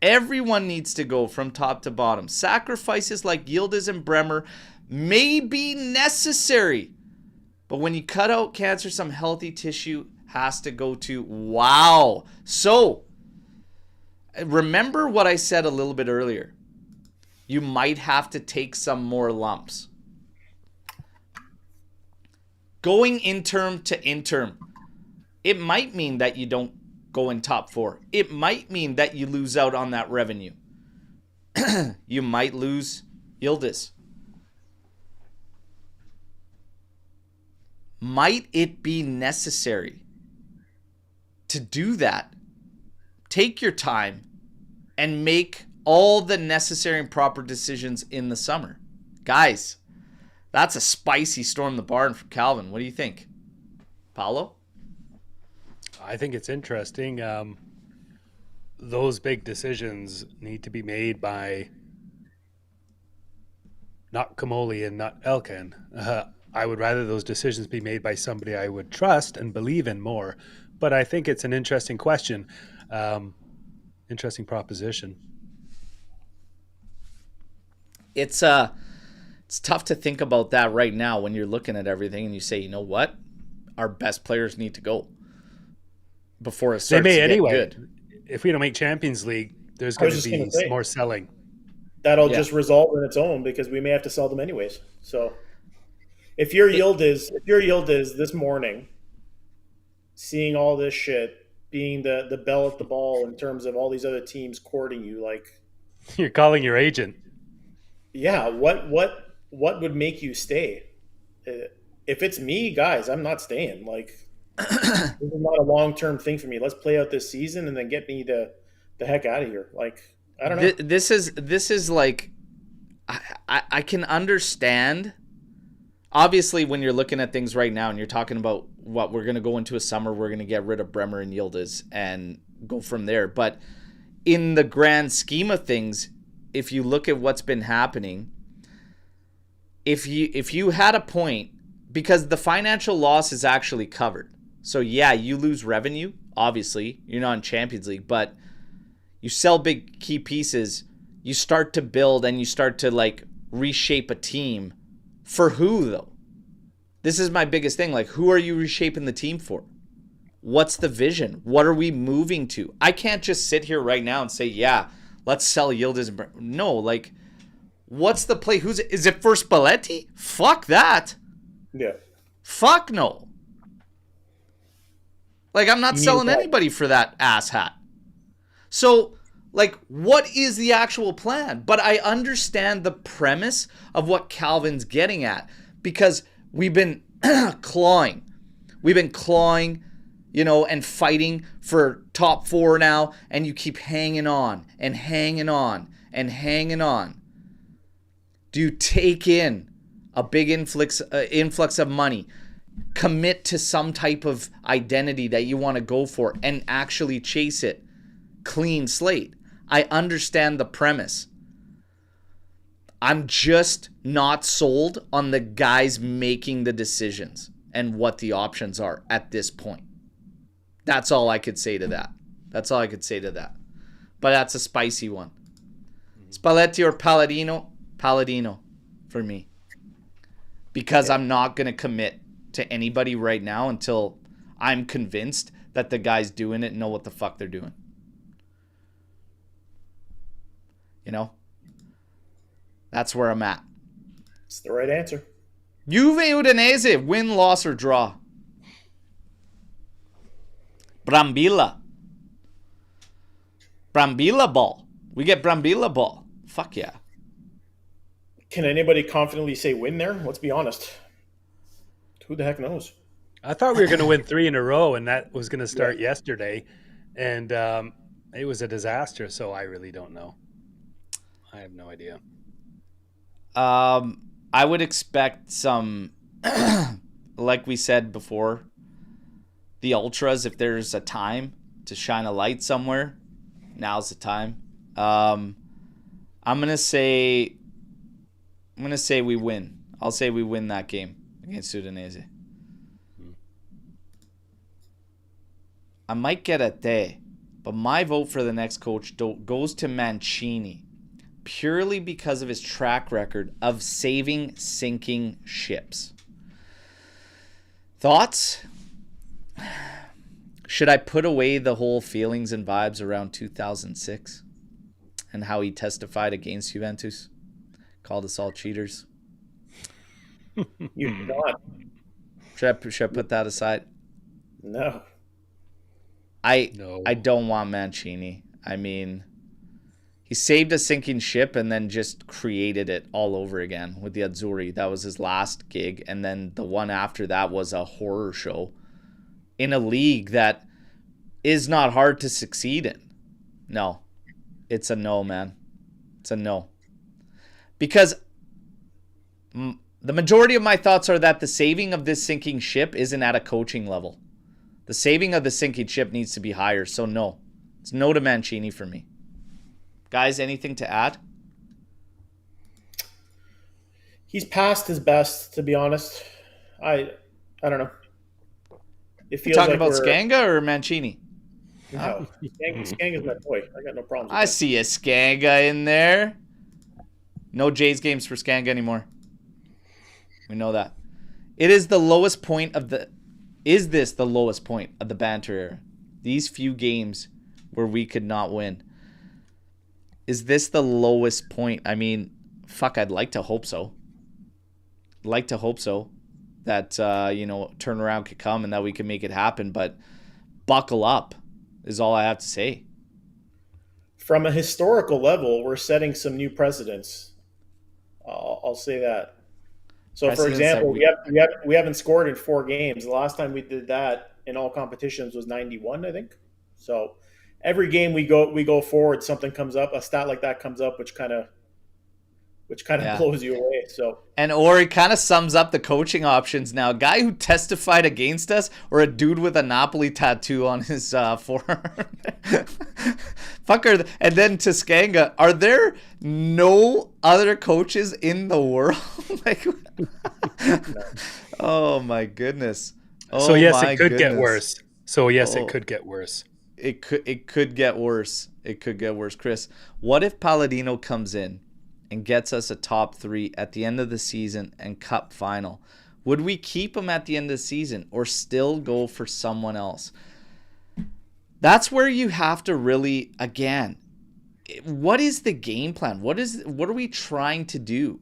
Everyone needs to go from top to bottom. Sacrifices like Yildiz and Bremer may be necessary. But when you cut out cancer, some healthy tissue has to go to. Wow. So, remember what I said a little bit earlier. You might have to take some more lumps. Going interim to interim, it might mean that you don't go in top 4. It might mean that you lose out on that revenue. You might lose Yildiz. Might it be necessary to do that? Take your time and make all the necessary and proper decisions in the summer. Guys, that's a spicy Storm the Barn from Calvin. What do you think? Paolo? I think it's interesting. Those big decisions need to be made by not Comolli and not Elkan. I would rather those decisions be made by somebody I would trust and believe in more. But I think it's an interesting question. Interesting proposition. It's tough to think about that right now when you're looking at everything and you say, you know what? Our best players need to go before it starts to get good. If we don't make Champions League, there's going to be more selling. That'll just resolve in its own, because we may have to sell them anyways. So if your Yildiz this morning, seeing all this shit, being the bell at the ball in terms of all these other teams courting you, like, you're calling your agent. Yeah, what would make you stay? If it's me, guys, I'm not staying. Like, this is not a long-term thing for me. Let's play out this season and then get me the heck out of here. Like, I don't know. This is like, I can understand. Obviously, when you're looking at things right now and you're talking about what we're going to go into a summer, we're going to get rid of Bremer and Yildiz and go from there. But in the grand scheme of things, if you look at what's been happening, if you had a point, because the financial loss is actually covered. So yeah, you lose revenue, obviously. You're not in Champions League, but you sell big key pieces, you start to build and you start to like reshape a team. For who though? This is my biggest thing. Like, who are you reshaping the team for? What's the vision? What are we moving to? I can't just sit here right now and say, yeah, let's sell Yildiz. No, like, what's the play? Is it for Spalletti? Fuck that. Yeah. Fuck no. Like, I'm not selling anybody for that ass hat. So, like, what is the actual plan? But I understand the premise of what Calvin's getting at, because we've been clawing. We've been clawing, and fighting for top 4 now, and you keep hanging on and hanging on and hanging on. Do you take in a big influx of money, commit to some type of identity that you want to go for, and actually chase it? Clean slate. I understand the premise. I'm just not sold on the guys making the decisions and what the options are at this point. That's all I could say to that. But that's a spicy one. Spalletti or Palladino? Palladino for me. Because I'm not going to commit to anybody right now until I'm convinced that the guys doing it know what the fuck they're doing. That's where I'm at. It's the right answer. Juve Udinese, win, loss, or draw. Brambilla ball. We get Brambilla ball. Fuck yeah. Can anybody confidently say win there? Let's be honest. Who the heck knows? I thought we were going to win 3 in a row, and that was going to start yesterday. And it was a disaster, so I really don't know. I have no idea. I would expect some, like we said before, the Ultras, if there's a time to shine a light somewhere, now's the time. I'm gonna say we win. I'll say we win that game against Udinese. I might get a day, but my vote for the next coach goes to Mancini, purely because of his track record of saving sinking ships. Thoughts? Should I put away the whole feelings and vibes around 2006 and how he testified against Juventus? Called us all cheaters. You do not. Should I put that aside? No. I don't want Mancini. I mean, he saved a sinking ship and then just created it all over again with the Azzurri. That was his last gig. And then the one after that was a horror show in a league that is not hard to succeed in. No. It's a no, man. It's a no. Because the majority of my thoughts are that the saving of this sinking ship isn't at a coaching level. The saving of the sinking ship needs to be higher. So no. It's no to Mancini for me. Guys, anything to add? He's past his best, to be honest. I don't know. It feels Talking like about Skanga or Mancini? No, Skanga's my boy. I got no problems with I that. see a Skanga in there. No Jays games for Skanga anymore. We know that. It is the lowest point of the... Is this the lowest point of the banter era? These few games where we could not win. Is this the lowest point? I mean, fuck, I'd like to hope so. Like to hope so. That, turnaround could come and that we can make it happen. But buckle up is all I have to say. From a historical level, we're setting some new precedents. I'll say that. So, for example, we haven't scored in 4 games. The last time we did that in all competitions was 91, I think. So every game we go forward, something comes up, a stat like that comes up, which kind of blows you away. So, and Ori kind of sums up the coaching options now. A guy who testified against us, or a dude with a Napoli tattoo on his forearm. Fucker. And then to Skanga, are there no other coaches in the world? Oh my goodness. So yes, it could get worse. It could get worse. It could get worse. It could get worse. Chris, what if Palladino comes in and gets us a top 3 at the end of the season and cup final? Would we keep him at the end of the season or still go for someone else? That's where you have to really, again, what is the game plan? What are we trying to do?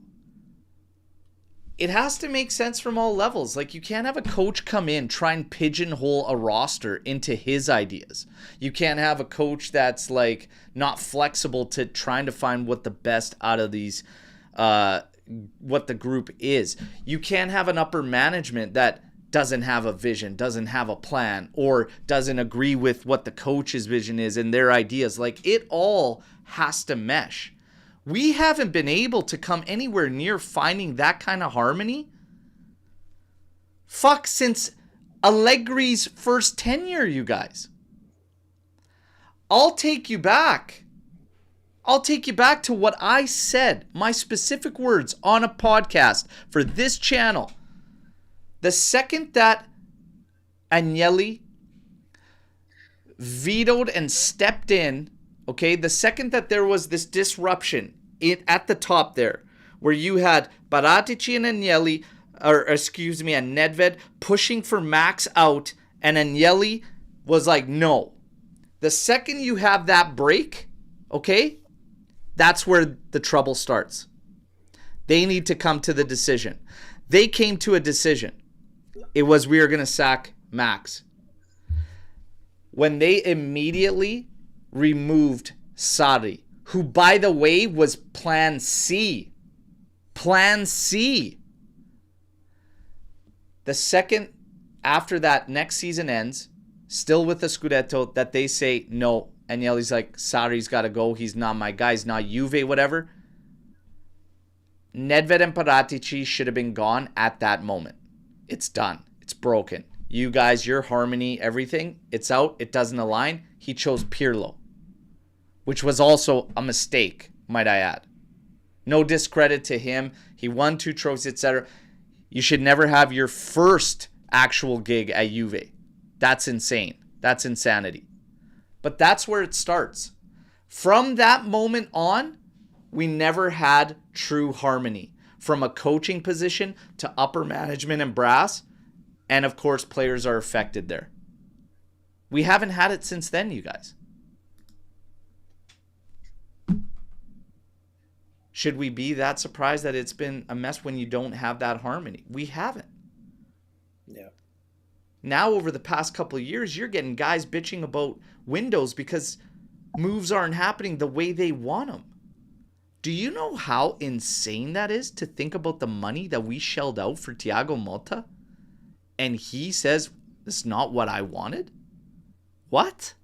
It has to make sense from all levels. Like, you can't have a coach come in, try and pigeonhole a roster into his ideas. You can't have a coach that's like not flexible to trying to find what the best out of these, what the group is. You can't have an upper management that doesn't have a vision, doesn't have a plan, or doesn't agree with what the coach's vision is and their ideas. Like, it all has to mesh. We haven't been able to come anywhere near finding that kind of harmony since Allegri's first tenure, you guys. I'll take you back. I'll take you back to what I said, my specific words on a podcast for this channel. The second that Agnelli vetoed and stepped in, okay, the second that there was this disruption at the top there, where you had Paratici and Agnelli, and Nedved pushing for Max out, and Agnelli was like, no. The second you have that break, okay, that's where the trouble starts. They need to come to the decision. They came to a decision. It was, we are going to sack Max. When they immediately removed Sarri, who, by the way, was Plan C. Plan C. The second after that next season ends, still with the Scudetto, that they say, no, Agnelli's like, Sarri's got to go. He's not my guy. He's not Juve, whatever. Nedved and Paratici should have been gone at that moment. It's done. It's broken. You guys, your harmony, everything, it's out. It doesn't align. He chose Pirlo, which was also a mistake, might I add. No discredit to him. He won 2 trophies, etc. You should never have your first actual gig at Juve. That's insane. That's insanity. But that's where it starts. From that moment on, we never had true harmony. From a coaching position to upper management and brass. And of course, players are affected there. We haven't had it since then, you guys. Should we be that surprised that it's been a mess when you don't have that harmony? We haven't. Yeah. Now, over the past couple of years, you're getting guys bitching about windows because moves aren't happening the way they want them. Do you know how insane that is to think about the money that we shelled out for Thiago Motta? And he says, this is not what I wanted? What?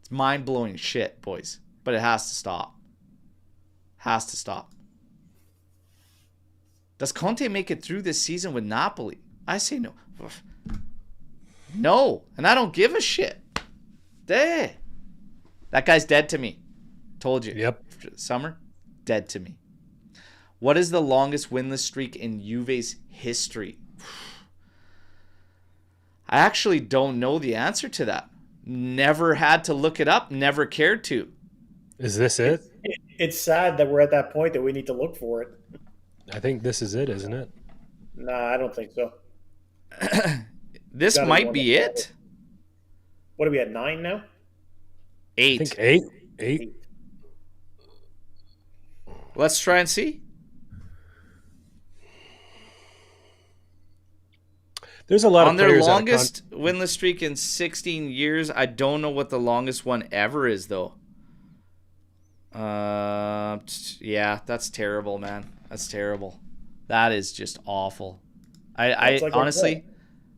It's mind-blowing shit, boys. But it has to stop. Has to stop. Does Conte make it through this season with Napoli? I say no. No. And I don't give a shit. That guy's dead to me. Told you. Yep. Summer, dead to me. What is the longest winless streak in Juve's history? I actually don't know the answer to that. Never had to look it up. Never cared to. Is this it? It's sad that we're at that point that we need to look for it. I think this is it, isn't it? Nah, I don't think so. This might be it. What are we at, 9 now? 8. I think 8. Let's try and see. There's a lot on of their players longest winless streak in 16 years. I don't know what the longest one ever is, though. Yeah, that's terrible, man. That's terrible. That is just awful. I like honestly,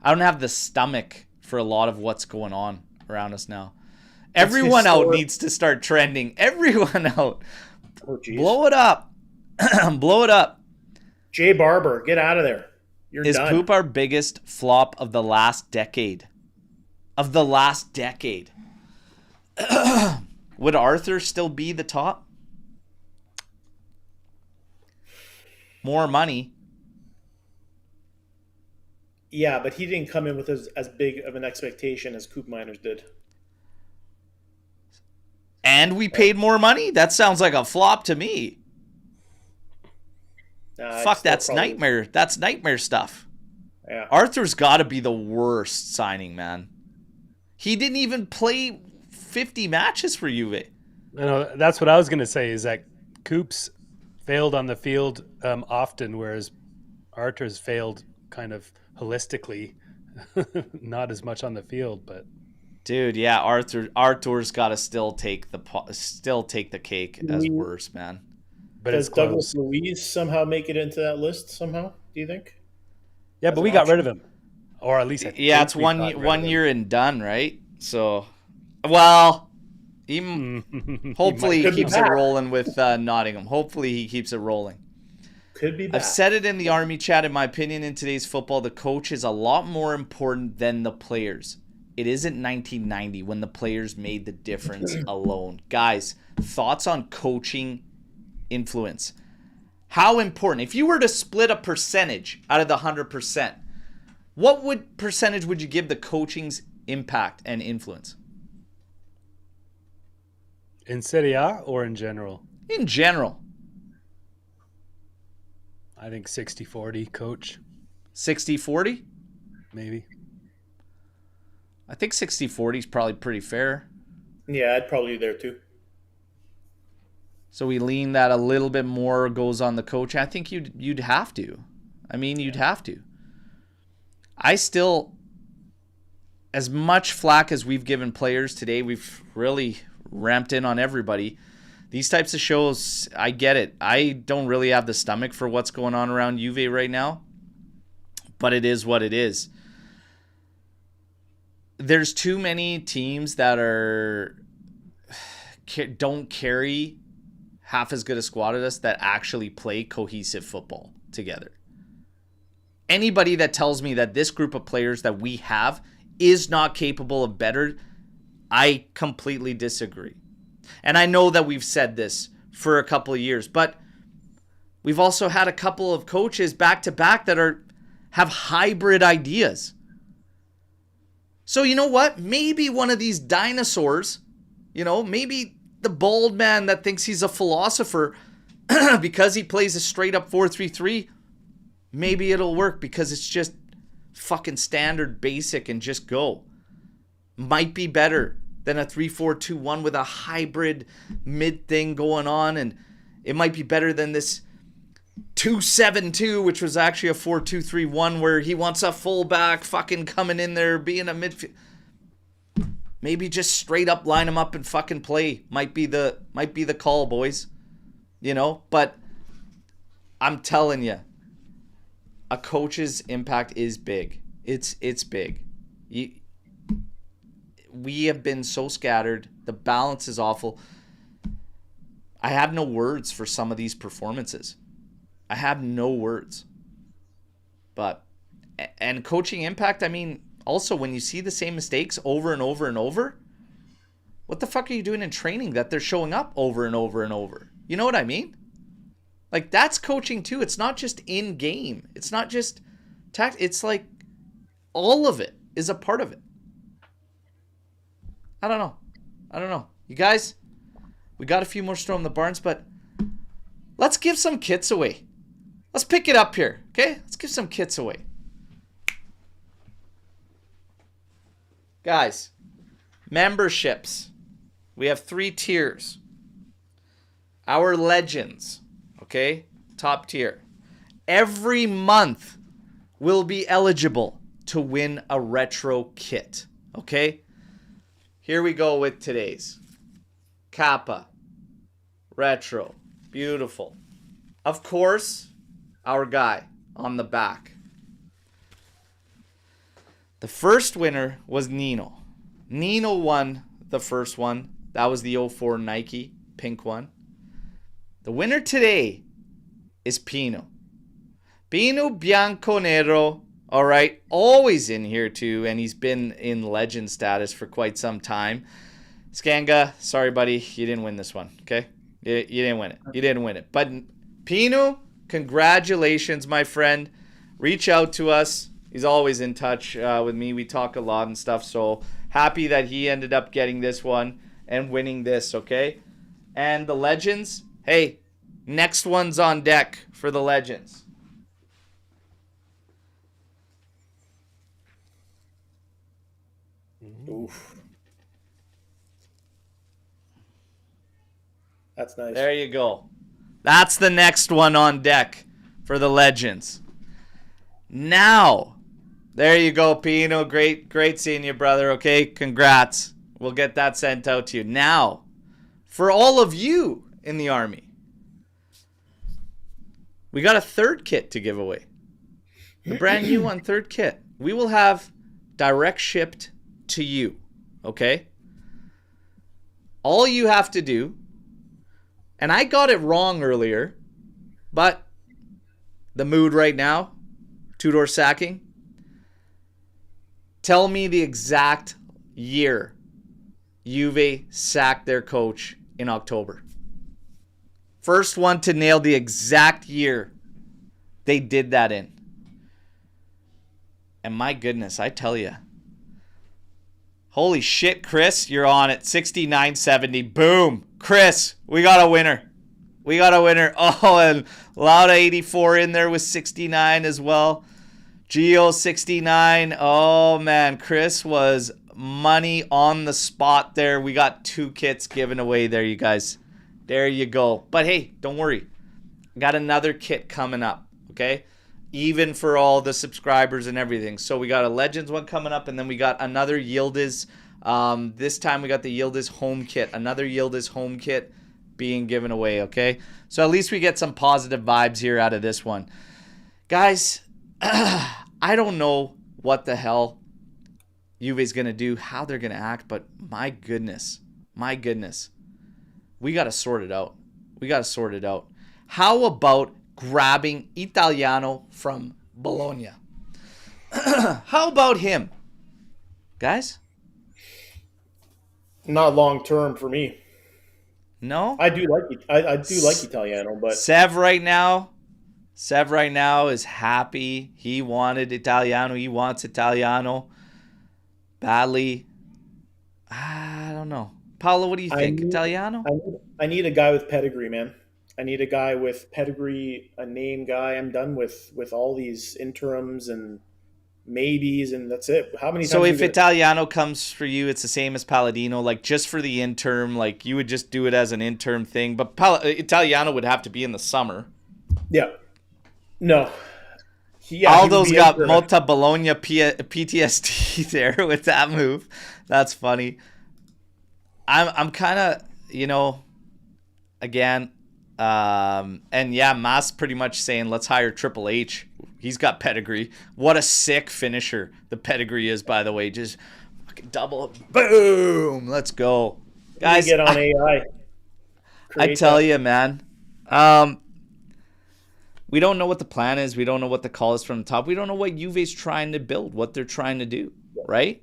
I don't have the stomach for a lot of what's going on around us now. Everyone out needs to start trending. Everyone out. Oh, blow it up. Blow it up. Jay Barber, get out of there. You're Is done. Poop our biggest flop of the last decade? Of the last decade. Would Arthur still be the top? More money. Yeah, but he didn't come in with as big of an expectation as Coop Miners did. And we paid more money? That sounds like a flop to me. Fuck, that's nightmare. That's nightmare stuff. Yeah. Arthur's got to be the worst signing, man. He didn't even play 50 matches for Juve. I know, that's what I was going to say, is that Coops failed on the field often, whereas Arthur's failed kind of holistically, not as much on the field. But dude, yeah, Arthur's got to still take the cake as worse, man. but Does it's close. Douglas Luiz somehow make it into that list somehow, do you think? Yeah, As but an we got rid option? of him. Or at least I Yeah, think it's we one got rid one of him. year and done, right? So, well, he, hopefully he Could be keeps it back. rolling with Nottingham. Hopefully he keeps it rolling. Could be back. I've said it in the Army chat. In my opinion, in today's football, the coach is a lot more important than the players. It isn't 1990 when the players made the difference alone. Guys, thoughts on coaching influence? How important? If you were to split a percentage out of the 100%, what percentage would you give the coaching's impact and influence? In Serie A or in general? In general. I think 60-40 coach, 60-40? maybe. I think 60-40 is probably pretty fair. Yeah, I'd probably be there too. So we lean that a little bit more goes on the coach. I think you'd have to. I mean, you'd have to. I still, as much flack as we've given players today, we've really ramped in on everybody. These types of shows, I get it. I don't really have the stomach for what's going on around Juve right now, but it is what it is. There's too many teams that don't carry half as good a squad as us that actually play cohesive football together. Anybody that tells me that this group of players that we have is not capable of better, I completely disagree. And I know that we've said this for a couple of years, but we've also had a couple of coaches back to back that have hybrid ideas. So you know what? Maybe one of these dinosaurs, maybe the bald man that thinks he's a philosopher because he plays a straight up 4-3-3, maybe it'll work because it's just fucking standard basic and just go. Might be better than a 3-4-2-1 with a hybrid mid thing going on, and it might be better than this 2-7-2, which was actually a 4-2-3-1 where he wants a fullback fucking coming in there being a midfield. Maybe just straight up line him up and fucking play. Might be the call, boys. But I'm telling you, a coach's impact is big. It's big. We have been so scattered. The balance is awful. I have no words for some of these performances. I have no words. And coaching impact, I mean, also when you see the same mistakes over and over and over, what the fuck are you doing in training that they're showing up over and over and over? You know what I mean? Like, that's coaching too. It's not just in game. It's not just it's like all of it is a part of it. I don't know. You guys, we got a few more Storm the Barns, but let's give some kits away. Let's pick it up here, okay? Let's give some kits away. Guys, memberships. We have 3 tiers. Our legends, okay? Top tier. Every month will be eligible to win a retro kit, okay? Here we go with today's. Kappa. Retro. Beautiful. Of course, our guy on the back. The first winner was Nino. Nino won the first one. That was the 04 Nike pink one. The winner today is Pino. Pino Bianconero. All right. Always in here too. And he's been in legend status for quite some time. Skanga, sorry, buddy. You didn't win this one. Okay? You didn't win it. You didn't win it. But Pino, congratulations, my friend. Reach out to us. He's always in touch with me. We talk a lot and stuff. So happy that he ended up getting this one and winning this, okay? And the legends, hey, next one's on deck for the legends. Oof. That's nice. There you go. That's the next one on deck for the legends. Now, there you go, Pino. Great seeing you, brother. Okay, congrats. We'll get that sent out to you. Now, for all of you in the Army, we got a third kit to give away. The brand new one, third kit. We will have direct shipped to you, okay? All you have to do, and I got it wrong earlier, but the mood right now, Tudor sacking, tell me the exact year Juve sacked their coach in October. First one to nail the exact year they did that in. And my goodness, I tell you. Holy shit, Chris, you're on it. 69.70. Boom. Chris, we got a winner. We got a winner. Oh, and Lauda84 in there with 69 as well. Geo 69. Oh, man. Chris was money on the spot there. We got 2 kits given away there, you guys. There you go. But hey, don't worry. Got another kit coming up, okay? Even for all the subscribers and everything. So we got a Legends one coming up, and then we got another Yildiz. This time we got the Yildiz home kit. Another Yildiz home kit being given away, okay? So at least we get some positive vibes here out of this one. Guys, I don't know what the hell Juve's going to do, how they're going to act, but my goodness, we got to sort it out. We got to sort it out. How about grabbing Italiano from Bologna? How about him? Guys? Not long term for me. No? I do like Italiano, but Sev right now is happy. He wanted Italiano. He wants Italiano badly. I don't know. Paolo, what do you think? Italiano? I need a guy with pedigree, man. I need a guy with pedigree, a name guy. I'm done with all these interims and maybes, and that's it. How many times? So if Italiano comes for you, it's the same as Palladino, like just for the interim, like you would just do it as an interim thing. But Italiano would have to be in the summer. Yeah. No. Aldo's got Mota Bologna PTSD there with that move. That's funny. I'm kind of, again, and yeah, Mas pretty much saying let's hire Triple H. He's got pedigree. What a sick finisher the pedigree is, by the way. Just fucking double, boom, let's go, guys. Get on AI. I tell you, man. We don't know what the plan is. We don't know what the call is from the top. We don't know what Juve's trying to build, what they're trying to do, right?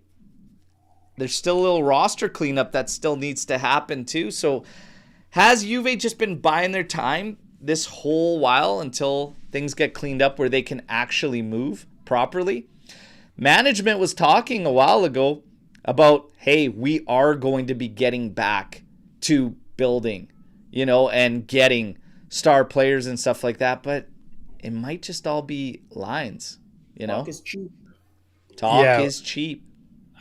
There's still a little roster cleanup that still needs to happen too. So has Juve just been buying their time this whole while until things get cleaned up where they can actually move properly? Management was talking a while ago about, hey, we are going to be getting back to building, and getting star players and stuff like that. But it might just all be lines, Talk is cheap. Talk is cheap.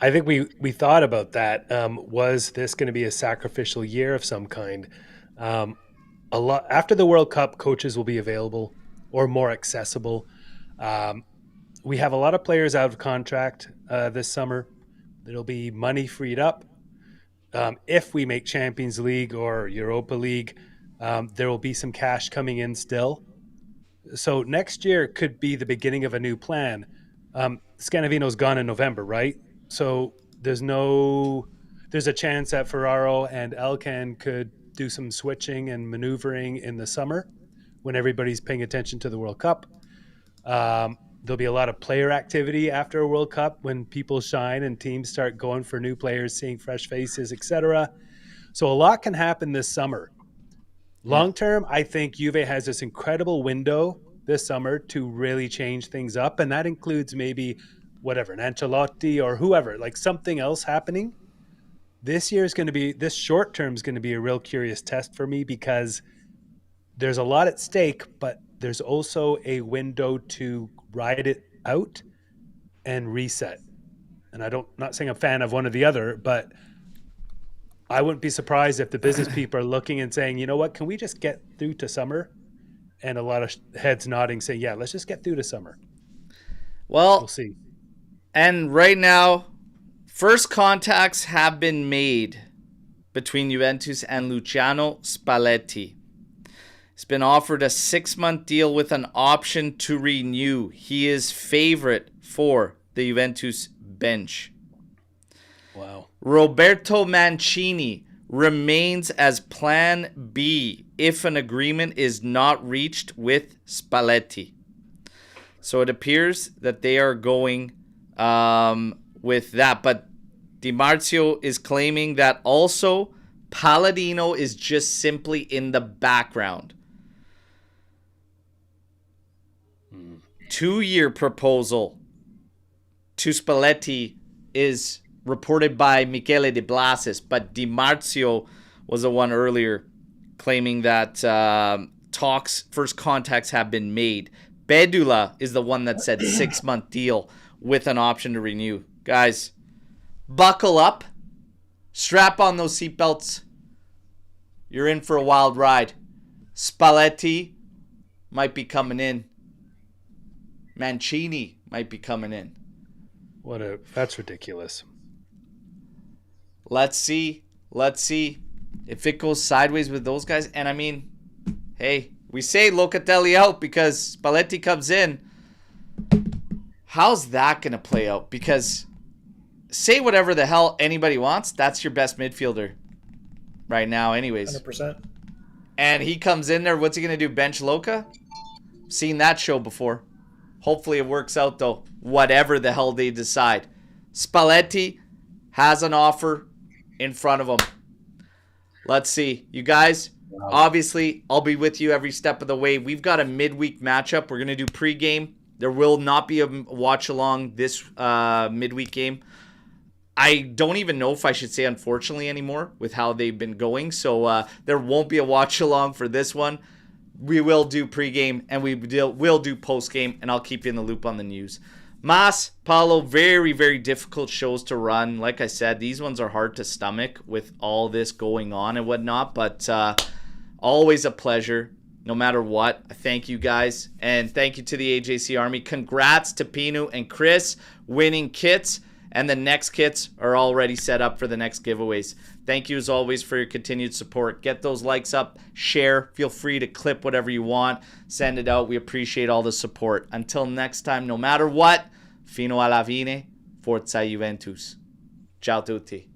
I think we thought about that. Was this going to be a sacrificial year of some kind? A lot after the World Cup, coaches will be available or more accessible. We have a lot of players out of contract this summer. There'll be money freed up. If we make Champions League or Europa League, there will be some cash coming in still. So next year could be the beginning of a new plan. Scanavino's gone in November, right? So there's a chance that Ferraro and Elkan could do some switching and maneuvering in the summer when everybody's paying attention to the World Cup. There'll be a lot of player activity after a World Cup when people shine and teams start going for new players, seeing fresh faces, etc. So a lot can happen this summer. Long term, I think Juve has this incredible window this summer to really change things up, and that includes maybe an Ancelotti or whoever, like something else happening. This short term is going to be a real curious test for me because there's a lot at stake, but there's also a window to ride it out and reset. And not saying I'm a fan of one or the other, but I wouldn't be surprised if the business people are looking and saying, you know what, can we just get through to summer? And a lot of heads nodding saying, yeah, let's just get through to summer. Well, we'll see. And right now, first contacts have been made between Juventus and Luciano Spalletti. He's been offered a 6-month deal with an option to renew. He is favorite for the Juventus bench. Wow. Roberto Mancini remains as plan B if an agreement is not reached with Spalletti. So it appears that they are going with that. But Di Marzio is claiming that also Palladino is just simply in the background. 2-year proposal to Spalletti is reported by Michele De Blasis, but Di Marzio was the one earlier claiming that first contacts have been made. Bedula is the one that said 6-month deal with an option to renew. Guys, buckle up, strap on those seatbelts. You're in for a wild ride. Spalletti might be coming in. Mancini might be coming in. That's ridiculous. Let's see if it goes sideways with those guys. And I mean, hey, we say Locatelli out because Spalletti comes in. How's that going to play out? Because say whatever the hell anybody wants, that's your best midfielder right now anyways. 100%. And he comes in there, what's he going to do, bench Loca? Seen that show before. Hopefully it works out, though, whatever the hell they decide. Spalletti has an offer in front of him. Let's see. You guys, obviously, I'll be with you every step of the way. We've got a midweek matchup. We're going to do pregame. There will not be a watch-along this midweek game. I don't even know if I should say unfortunately anymore with how they've been going. So there won't be a watch-along for this one. We will do pregame and we will do postgame, and I'll keep you in the loop on the news. Mas, Paulo, very, very difficult shows to run. Like I said, these ones are hard to stomach with all this going on and whatnot, but always a pleasure no matter what. Thank you guys, and thank you to the AJC Army. Congrats to Pinu and Chris winning kits, and the next kits are already set up for the next giveaways. Thank you as always for your continued support. Get those likes up, share. Feel free to clip whatever you want. Send it out. We appreciate all the support. Until next time, no matter what, fino alla fine, forza Juventus. Ciao tutti.